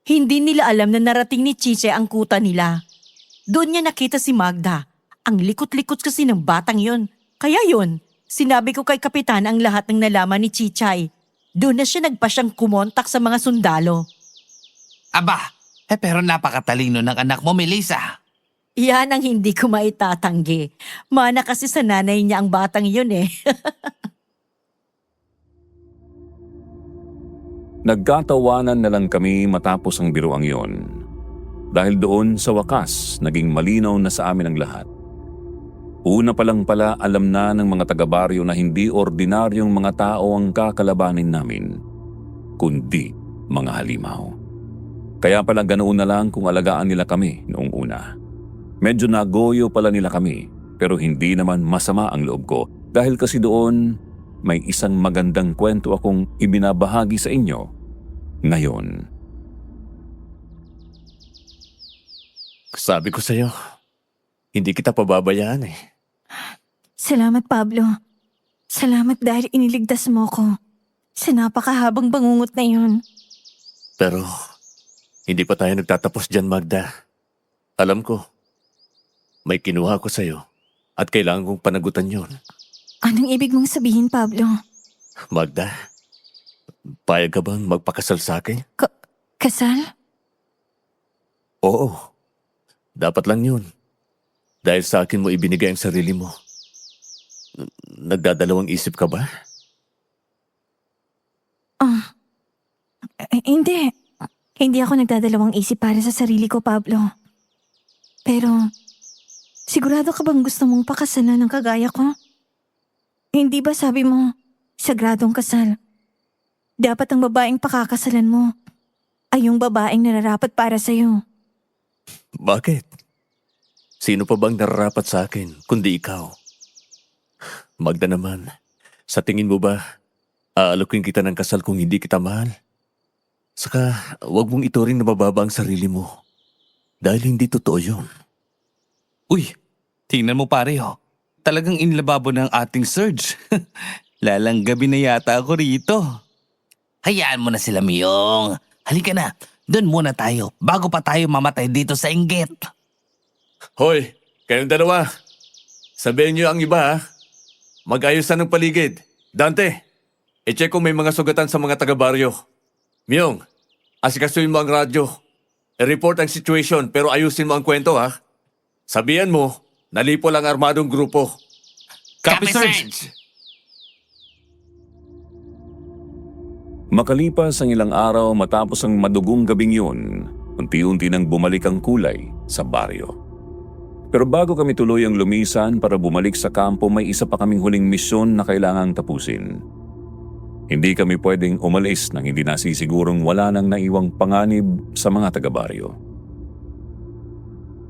Hindi nila alam na narating ni Chichay ang kuta nila. Doon niya nakita si Magda. Ang likot-likot kasi ng batang yon. Kaya yon, sinabi ko kay Kapitan ang lahat ng nalaman ni Chichay. Doon na siya nagpasyang kumontak sa mga sundalo. Aba, pero napakatalino ng anak mo, Melissa. Yan ang hindi ko maitatanggi. Mana kasi sa nanay niya ang batang yun eh. Nagkatawanan na lang kami matapos ang biruang yon. Dahil doon sa wakas, naging malinaw na sa amin ang lahat. Una pa lang pala alam na ng mga taga-baryo na hindi ordinaryong mga tao ang kakalabanin namin, kundi mga halimaw. Kaya pala ganoon na lang kung alagaan nila kami noong una. Medyo nagoyo pala nila kami, pero hindi naman masama ang loob ko dahil kasi doon may isang magandang kwento akong ibinabahagi sa inyo ngayon. Sabi ko sa'yo, hindi kita pababayaan eh. Salamat, Pablo. Salamat dahil iniligtas mo ko sa napakahabang bangungot na yun. Pero, hindi pa tayo nagtatapos dyan, Magda. Alam ko, may kinuha ko sa'yo at kailangan kong panagutan yon. Anong ibig mong sabihin, Pablo? Magda, payag ka bang magpakasal sa akin? Kasal? Oo, dapat lang yun. Dahil sa akin mo ibinigay ang sarili mo. Nagdadalawang isip ka ba? Hindi. Hindi ako nagdadalawang isip para sa sarili ko, Pablo. Pero, sigurado ka bang gusto mong pakasalan ng kagaya ko? Hindi ba sabi mo, sagradong kasal? Dapat ang babaeng pakakasalan mo ay yung babaeng nararapat para sa'yo. Bakit? Sino pa bang nararapat sa akin kundi ikaw? Magda naman, sa tingin mo ba, aalokin kita ng kasal kung hindi kita mahal? Saka, wag mong ituring na mababa ang sarili mo. Dahil hindi totoo yun. Uy, tingnan mo pare ho. Talagang inilababo ng ating Surge. Lalang gabi na yata ako rito. Hayaan mo na sila, Miyong. Halika na, doon muna tayo bago pa tayo mamatay dito sa inggit. Hoy, kayong dalawa. Sabihin niyo ang iba ha. Mag-ayos na ng paligid. Dante, i-check kung may mga sugatan sa mga taga-baryo. Myong, asikasuhin mo ang radyo. I-report ang situation pero ayusin mo ang kwento ha. Sabihan mo, nalipo lang armadong grupo. Copy, Sarge! Makalipas ang ilang araw matapos ang madugong gabing yun, unti-unti nang bumalik ang kulay sa baryo. Pero bago kami tuluyang lumisan para bumalik sa kampo, may isa pa kaming huling misyon na kailangang tapusin. Hindi kami pwedeng umalis nang hindi nasisigurong wala nang naiwang panganib sa mga taga-baryo.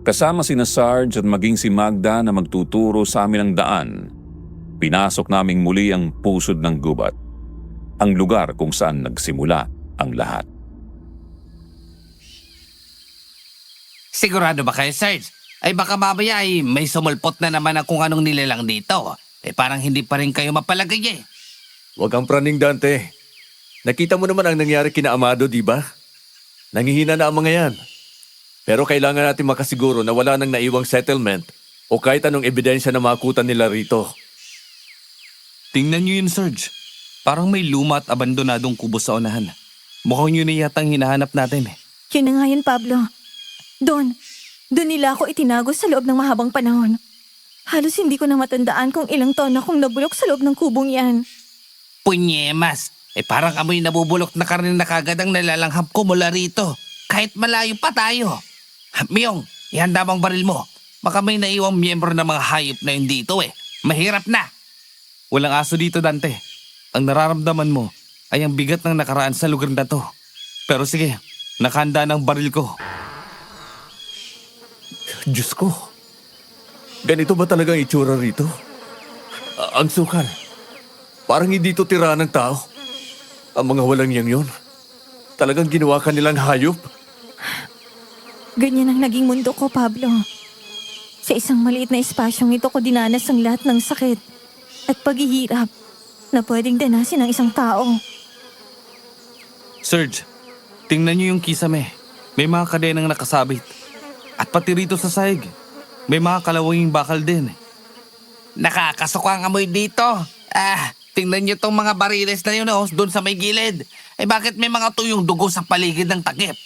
Kasama sina Sarge at maging si Magda na magtuturo sa amin ng daan, pinasok naming muli ang pusod ng gubat, ang lugar kung saan nagsimula ang lahat. Sigurado ba kayo, Sarge? Ay baka mamaya ay may sumulpot na naman ang kung anong nilalang dito. Parang hindi pa rin kayo mapalagay eh. Huwag kang praning, Dante. Nakita mo naman ang nangyari kina Amado, di ba? Nangihina na ang mga yan. Pero kailangan natin makasiguro na wala nang naiwang settlement o kahit anong ebidensya na makutan nila rito. Tingnan niyo yun, Sarge. Parang may luma at abandonadong kubo sa unahan. Mukhang yun na yatang hinahanap natin eh. Yun na nga yun, Pablo. Doon nila ako itinago sa loob ng mahabang panahon. Halos hindi ko na matandaan kung ilang taon akong nabulok sa loob ng kubong yan. Punyemas, parang amoy nabubulok na karne na kagad ang nalalanghap ko mula rito. Kahit malayo pa tayo. Miyong, Ihanda mo ang baril mo. Baka may naiwang miyembro ng mga hayop na yun dito eh. Mahirap na. Walang aso dito, Dante. Ang nararamdaman mo ay ang bigat ng nakaraan sa lugar na to. Pero sige, nakahanda ng baril ko. Diyos ko. Ganito ba talaga ang itsura rito? Ang sukal. Parang hindi ito tira ng tao. Ang mga walang yang yun. Talagang ginawa ka nilang hayop. Ganyan ang naging mundo ko, Pablo. Sa isang maliit na espasyong ito ko dinanas ang lahat ng sakit at paghihirap na pwedeng danasin ng isang tao. Serge, tingnan niyo yung kisame. May mga kadenang nakasabit. At pati rito sa sahig, may mga kalawanging bakal din. Nakakasuka ang amoy dito. Tingnan niyo tong mga bariles na yun doon sa may gilid. Bakit may mga tuyong dugo sa paligid ng takip?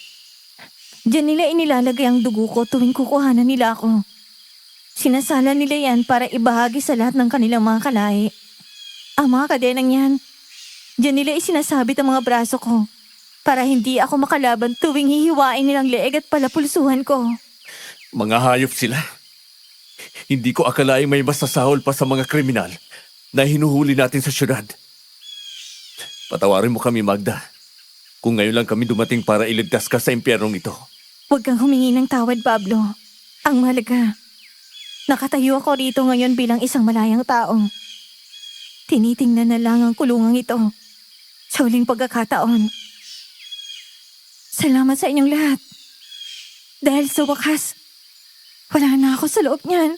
Diyan nila inilalagay ang dugo ko tuwing kukuhanan nila ako. Sinasala nila yan para ibahagi sa lahat ng kanilang mga kalahi. Ang mga kadenang yan, diyan nila isinasabit ang mga braso ko para hindi ako makalaban tuwing hihiwain nilang leeg at palapulsuhan ko. Mga hayop sila. Hindi ko akalaing may masasahol pa sa mga kriminal na hinuhuli natin sa syudad. Patawarin mo kami, Magda. Kung ngayon lang kami dumating para iligtas ka sa impyernong ito. Huwag kang humingi ng tawad, Pablo. Ang mahalaga, nakatayo ako rito ngayon bilang isang malayang tao. Tinitingnan na lang ang kulungang ito sa huling pagkakataon. Salamat sa inyong lahat. Dahil sa wakas, wala na ako sa loob niyan.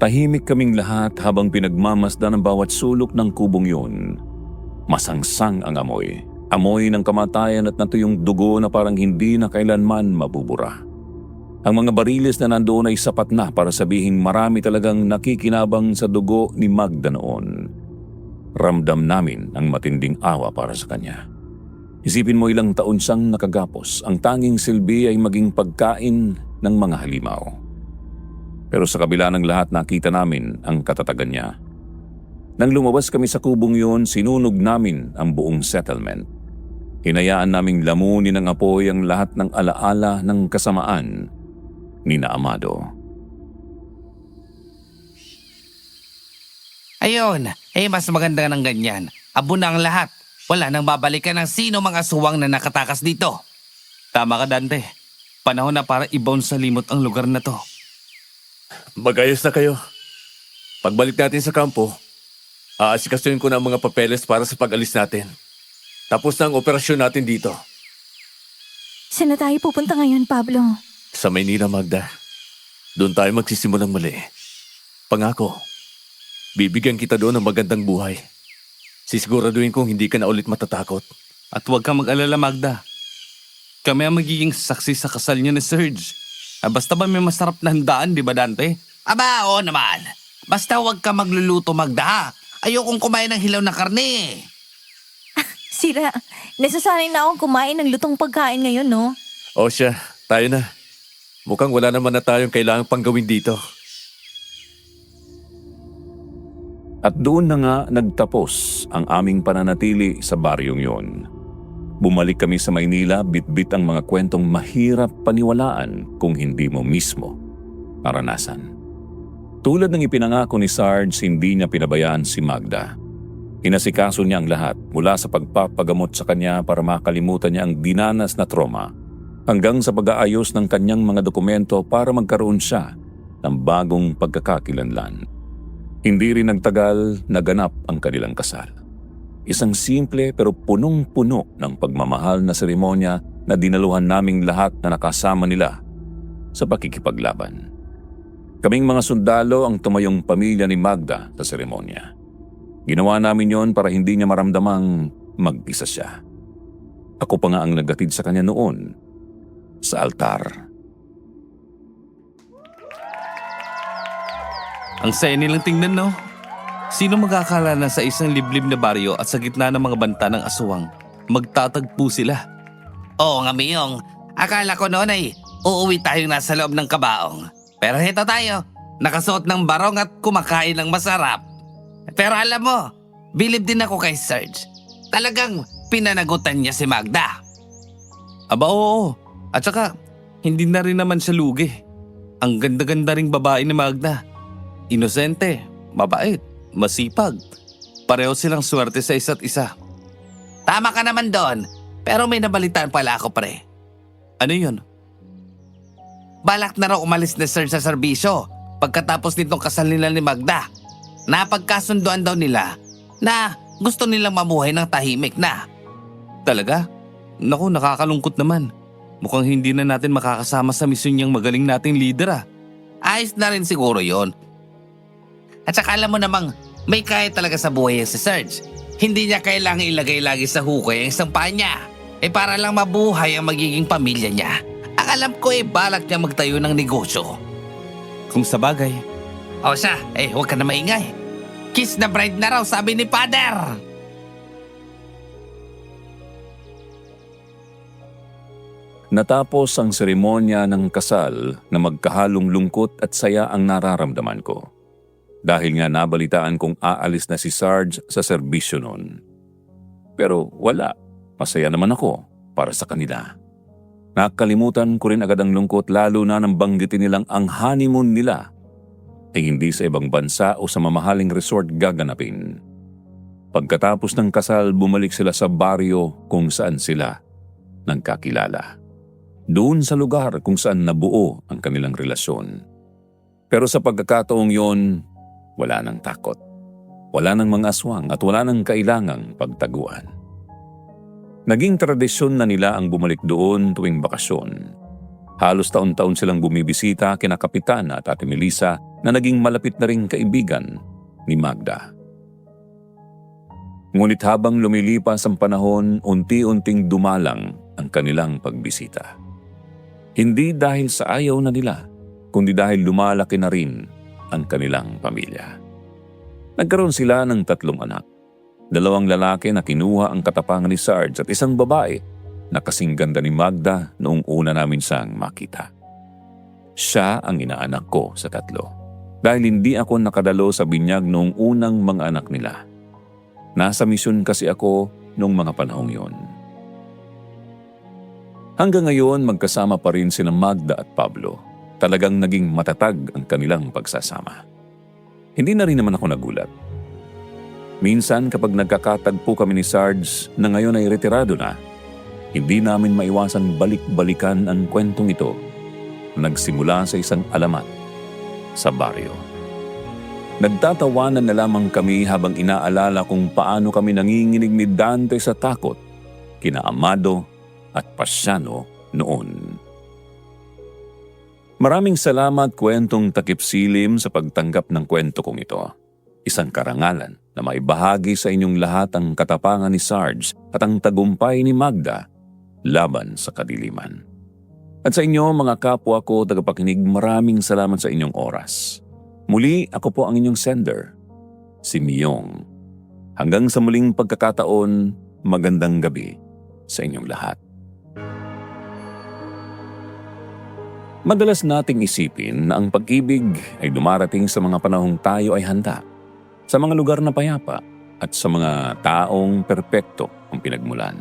Tahimik kaming lahat habang pinagmamasdan ang bawat sulok ng kubong yun. Masangsang ang amoy. Amoy ng kamatayan at natuyong dugo na parang hindi na kailanman mabubura. Ang mga bariles na nandoon ay sapat na para sabihing marami talagang nakikinabang sa dugo ni Magda noon. Ramdam namin ang matinding awa para sa kanya. Isipin mo ilang taon siyang nakagapos. Ang tanging silbi ay maging pagkain ng mga halimaw. Pero sa kabila ng lahat nakita namin ang katatagan niya. Nang lumabas kami sa kubong yun, sinunog namin ang buong settlement. Hinayaan naming lamunin ng apoy ang lahat ng alaala ng kasamaan ni na Amado. Ayun, mas maganda ng ganyan. Abo na ang lahat. Wala nang babalikan ng sino mga suwang na nakatakas dito. Tama ka, Dante. Panahon na para i-bounce sa limot ang lugar na to. Magayos na kayo. Pagbalik natin sa kampo, aasikasuhin ko na ang mga papeles para sa pag-alis natin. Tapos na ang operasyon natin dito. Saan na tayo pupunta ngayon, Pablo? Sa Maynila, Magda. Doon tayo magsisimulang muli. Pangako, bibigyan kita doon ng magandang buhay. Sisiguraduhin kong hindi ka na ulit matatakot. At huwag kang mag-alala, Magda. Kami ang magiging saksi sa kasal niyo ni Serge. Basta ba may masarap na handaan, di ba, Dante? Aba, oo naman. Basta huwag ka magluluto, Magda. Ayokong kumain ng hilaw na karne. Sira, nasasanay na akong kumain ng lutong pagkain ngayon, no? O siya, tayo na. Mukhang wala naman na tayong kailangang panggawin dito. At doon na nga nagtapos ang aming pananatili sa baryong yon. Bumalik kami sa Maynila, bitbit ang mga kwentong mahirap paniwalaan kung hindi mo mismo naranasan. Tulad ng ipinangako ni Sarge, hindi niya pinabayaan si Magda. Inasikaso niya ang lahat mula sa pagpapagamot sa kanya para makalimutan niya ang dinanas na trauma hanggang sa pag-aayos ng kanyang mga dokumento para magkaroon siya ng bagong pagkakakilanlan. Hindi rin nagtagal naganap ang kanilang kasal. Isang simple pero punong-puno ng pagmamahal na seremonya na dinaluhan naming lahat na nakasama nila sa pakikipaglaban. Kaming mga sundalo ang tumayong pamilya ni Magda sa seremonya. Ginawa namin yon para hindi niya maramdamang mag-isa siya. Ako pa nga ang naghatid sa kanya noon sa altar. Ang saya nilang tingnan, no? Sino magkakala na sa isang liblib na baryo at sa gitna ng mga banta ng aswang, magtatagpo sila? Oo nga, Miyong. Akala ko noon ay uuwi tayong nasa loob ng kabaong. Pero heto tayo, nakasuot ng barong at kumakain ng masarap. Pero alam mo, bilib din ako kay Serge. Talagang pinanagutan niya si Magda. Aba oo. At saka, hindi na rin naman siya lugi. Ang ganda-ganda ring babae ni Magda. Inosente, mabait, masipag. Pareho silang swerte sa isa't isa. Tama ka naman doon. Pero may nabalitaan pala ako, pre. Ano yun? Balak na raw umalis ni Sir sa serbisyo pagkatapos nitong kasal nila ni Magda. Napagkasunduan daw nila na gusto nilang mamuhay ng tahimik na. Talaga? Naku, nakakalungkot naman. Mukhang hindi na natin makakasama sa misyon niyang magaling nating leader ah. Ayos na rin siguro yon. At saka alam mo namang may kaya talaga sa buhay si Serge. Hindi niya kailangang ilagay lagi sa hukay ang isang paa niya. Para lang mabuhay ang magiging pamilya niya. Ang alam ko balak niya magtayo ng negosyo. Kung sa bagay. O siya, huwag ka na maingay. Kiss the bride na raw, sabi ni Father. Natapos ang seremonya ng kasal na magkahalong lungkot at saya ang nararamdaman ko. Dahil nga nabalitaan kong aalis na si Sarge sa serbisyo noon. Pero wala, masaya naman ako para sa kanila. Nakalimutan ko rin agad ang lungkot lalo na nang banggitin nilang ang honeymoon nila ay hindi sa ibang bansa o sa mamahaling resort gaganapin. Pagkatapos ng kasal, bumalik sila sa baryo kung saan sila nagkakilala. Doon sa lugar kung saan nabuo ang kanilang relasyon. Pero sa pagkakataong yon, wala nang takot. Wala nang mga aswang at wala nang kailangang pagtaguan. Naging tradisyon na nila ang bumalik doon tuwing bakasyon. Halos taon-taon silang bumibisita kina Kapitana at Ate Melissa na naging malapit na ring kaibigan ni Magda. Ngunit habang lumilipas ang panahon, unti-unting dumalang ang kanilang pagbisita. Hindi dahil sa ayaw na nila, kundi dahil lumalaki na rin ang kanilang pamilya. Nagkaroon sila ng 3 anak. 2 lalaki na kinuha ang katapangan ni Sarge at 1 babae na kasing ganda ni Magda noong una namin siyang makita. Siya ang inaanak ko sa 3. Dahil hindi ako nakadalo sa binyag noong unang mga anak nila. Nasa misyon kasi ako noong mga panahong yon. Hanggang ngayon magkasama pa rin sina Magda at Pablo. Talagang naging matatag ang kanilang pagsasama. Hindi na rin naman ako nagulat. Minsan kapag nagkakatagpo kami ni Sarge na ngayon ay retirado na, hindi namin maiwasang balik-balikan ang kwentong ito na nagsimula sa isang alamat sa baryo. Nagtatawanan na lamang kami habang inaalala kung paano kami nanginginig ni Dante sa takot, kina Amado at Pasiano noon. Maraming salamat Kwentong Takip Silim sa pagtanggap ng kwento kong ito. Isang karangalan na maibahagi sa inyong lahat ang katapangan ni Sarge at ang tagumpay ni Magda laban sa kadiliman. At sa inyo mga kapwa ko tagapakinig, maraming salamat sa inyong oras. Muli ako po ang inyong sender, si Miyong. Hanggang sa muling pagkakataon, magandang gabi sa inyong lahat. Madalas nating isipin na ang pag-ibig ay dumarating sa mga panahong tayo ay handa, sa mga lugar na payapa at sa mga taong perpekto ang pinagmulan.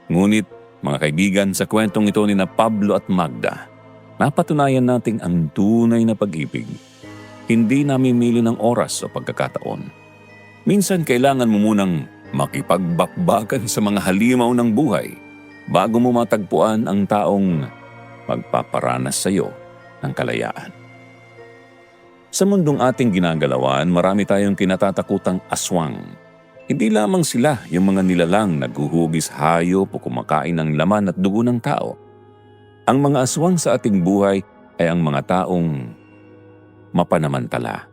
Ngunit mga kaibigan, sa kwentong ito ni na Pablo at Magda, napatunayan nating ang tunay na pag-ibig hindi namimili ng oras o pagkakataon. Minsan kailangan mo munang makipagbakbakan sa mga halimaw ng buhay bago mo matagpuan ang taong magpaparanas sa iyo ng kalayaan. Sa mundong ating ginagalawan, marami tayong kinatatakutang aswang. Hindi lamang sila yung mga nilalang naghuhugis hayop o kumakain ng laman at dugo ng tao. Ang mga aswang sa ating buhay ay ang mga taong mapanamantala,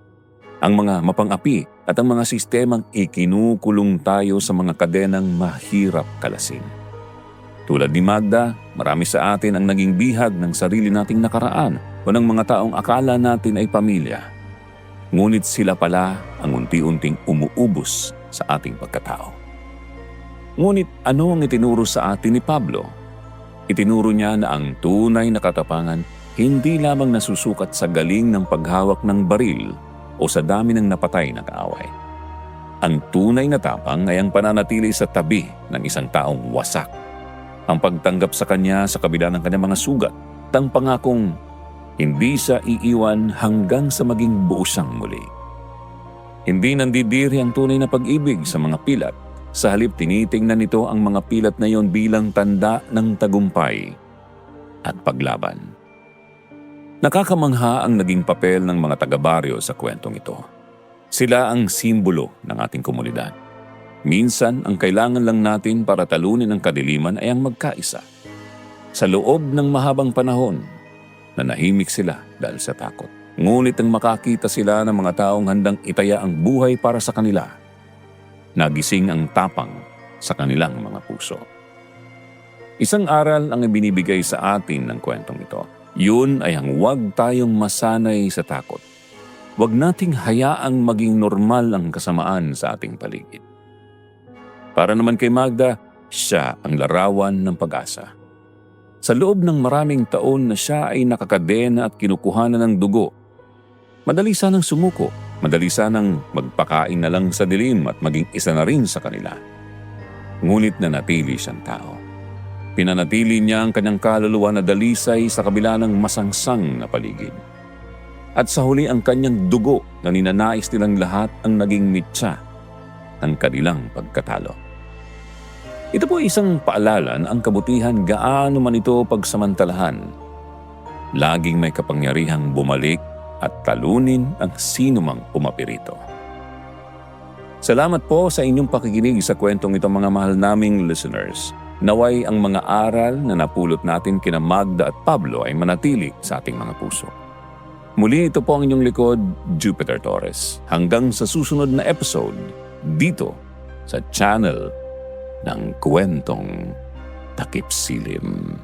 ang mga mapang-api at ang mga sistemang ikinukulong tayo sa mga kadenang mahirap kalasin. Tulad ni Magda, marami sa atin ang naging bihag ng sarili nating nakaraan o ng mga taong akala natin ay pamilya. Ngunit sila pala ang unti-unting umuubos sa ating pagkatao. Ngunit ano ang itinuro sa atin ni Pablo? Itinuro niya na ang tunay na katapangan hindi lamang nasusukat sa galing ng paghawak ng baril o sa dami ng napatay na kaaway. Ang tunay na tapang ay ang pananatili sa tabi ng isang taong wasak ang pagtanggap sa kanya sa kabila ng kanyang mga sugat, at ang pangakong hindi siya iiwan hanggang sa maging buo siyang muli. Hindi nandidiri ang tunay na pag-ibig sa mga pilat. Sa halip tinitingnan nito ang mga pilat na iyon bilang tanda ng tagumpay at paglaban. Nakakamangha ang naging papel ng mga taga-baryo sa kwentong ito. Sila ang simbolo ng ating komunidad. Minsan, ang kailangan lang natin para talunin ang kadiliman ay ang magkaisa. Sa loob ng mahabang panahon, nanahimik sila dahil sa takot. Ngunit nang makakita sila ng mga taong handang itaya ang buhay para sa kanila, nagising ang tapang sa kanilang mga puso. Isang aral ang ibinibigay sa atin ng kwentong ito. Yun ay ang huwag tayong masanay sa takot. Huwag nating hayaang maging normal ang kasamaan sa ating paligid. Para naman kay Magda, siya ang larawan ng pag-asa. Sa loob ng maraming taon na siya ay nakakadena at kinukuhanan ng dugo, madali sanang sumuko, madali sanang magpakain na lang sa dilim at maging isa na rin sa kanila. Ngunit nanatili siyang tao. Pinanatili niya ang kanyang kaluluwa na dalisay sa kabila ng masangsang na paligid. At sa huli ang kanyang dugo na ninanais nilang lahat ang naging mitsa ng kanilang pagkatalo. Ito po isang paalala na ang kabutihan gaano man ito pagsamantalahan. Laging may kapangyarihang bumalik at talunin ang sinumang pumapirito. Salamat po sa inyong pakikinig sa kwentong ito mga mahal naming listeners. Naway ang mga aral na napulot natin kina Magda at Pablo ay manatili sa ating mga puso. Muli ito po ang inyong likod, Jupiter Torres. Hanggang sa susunod na episode, dito sa channel ng Kwentong Takip Silim.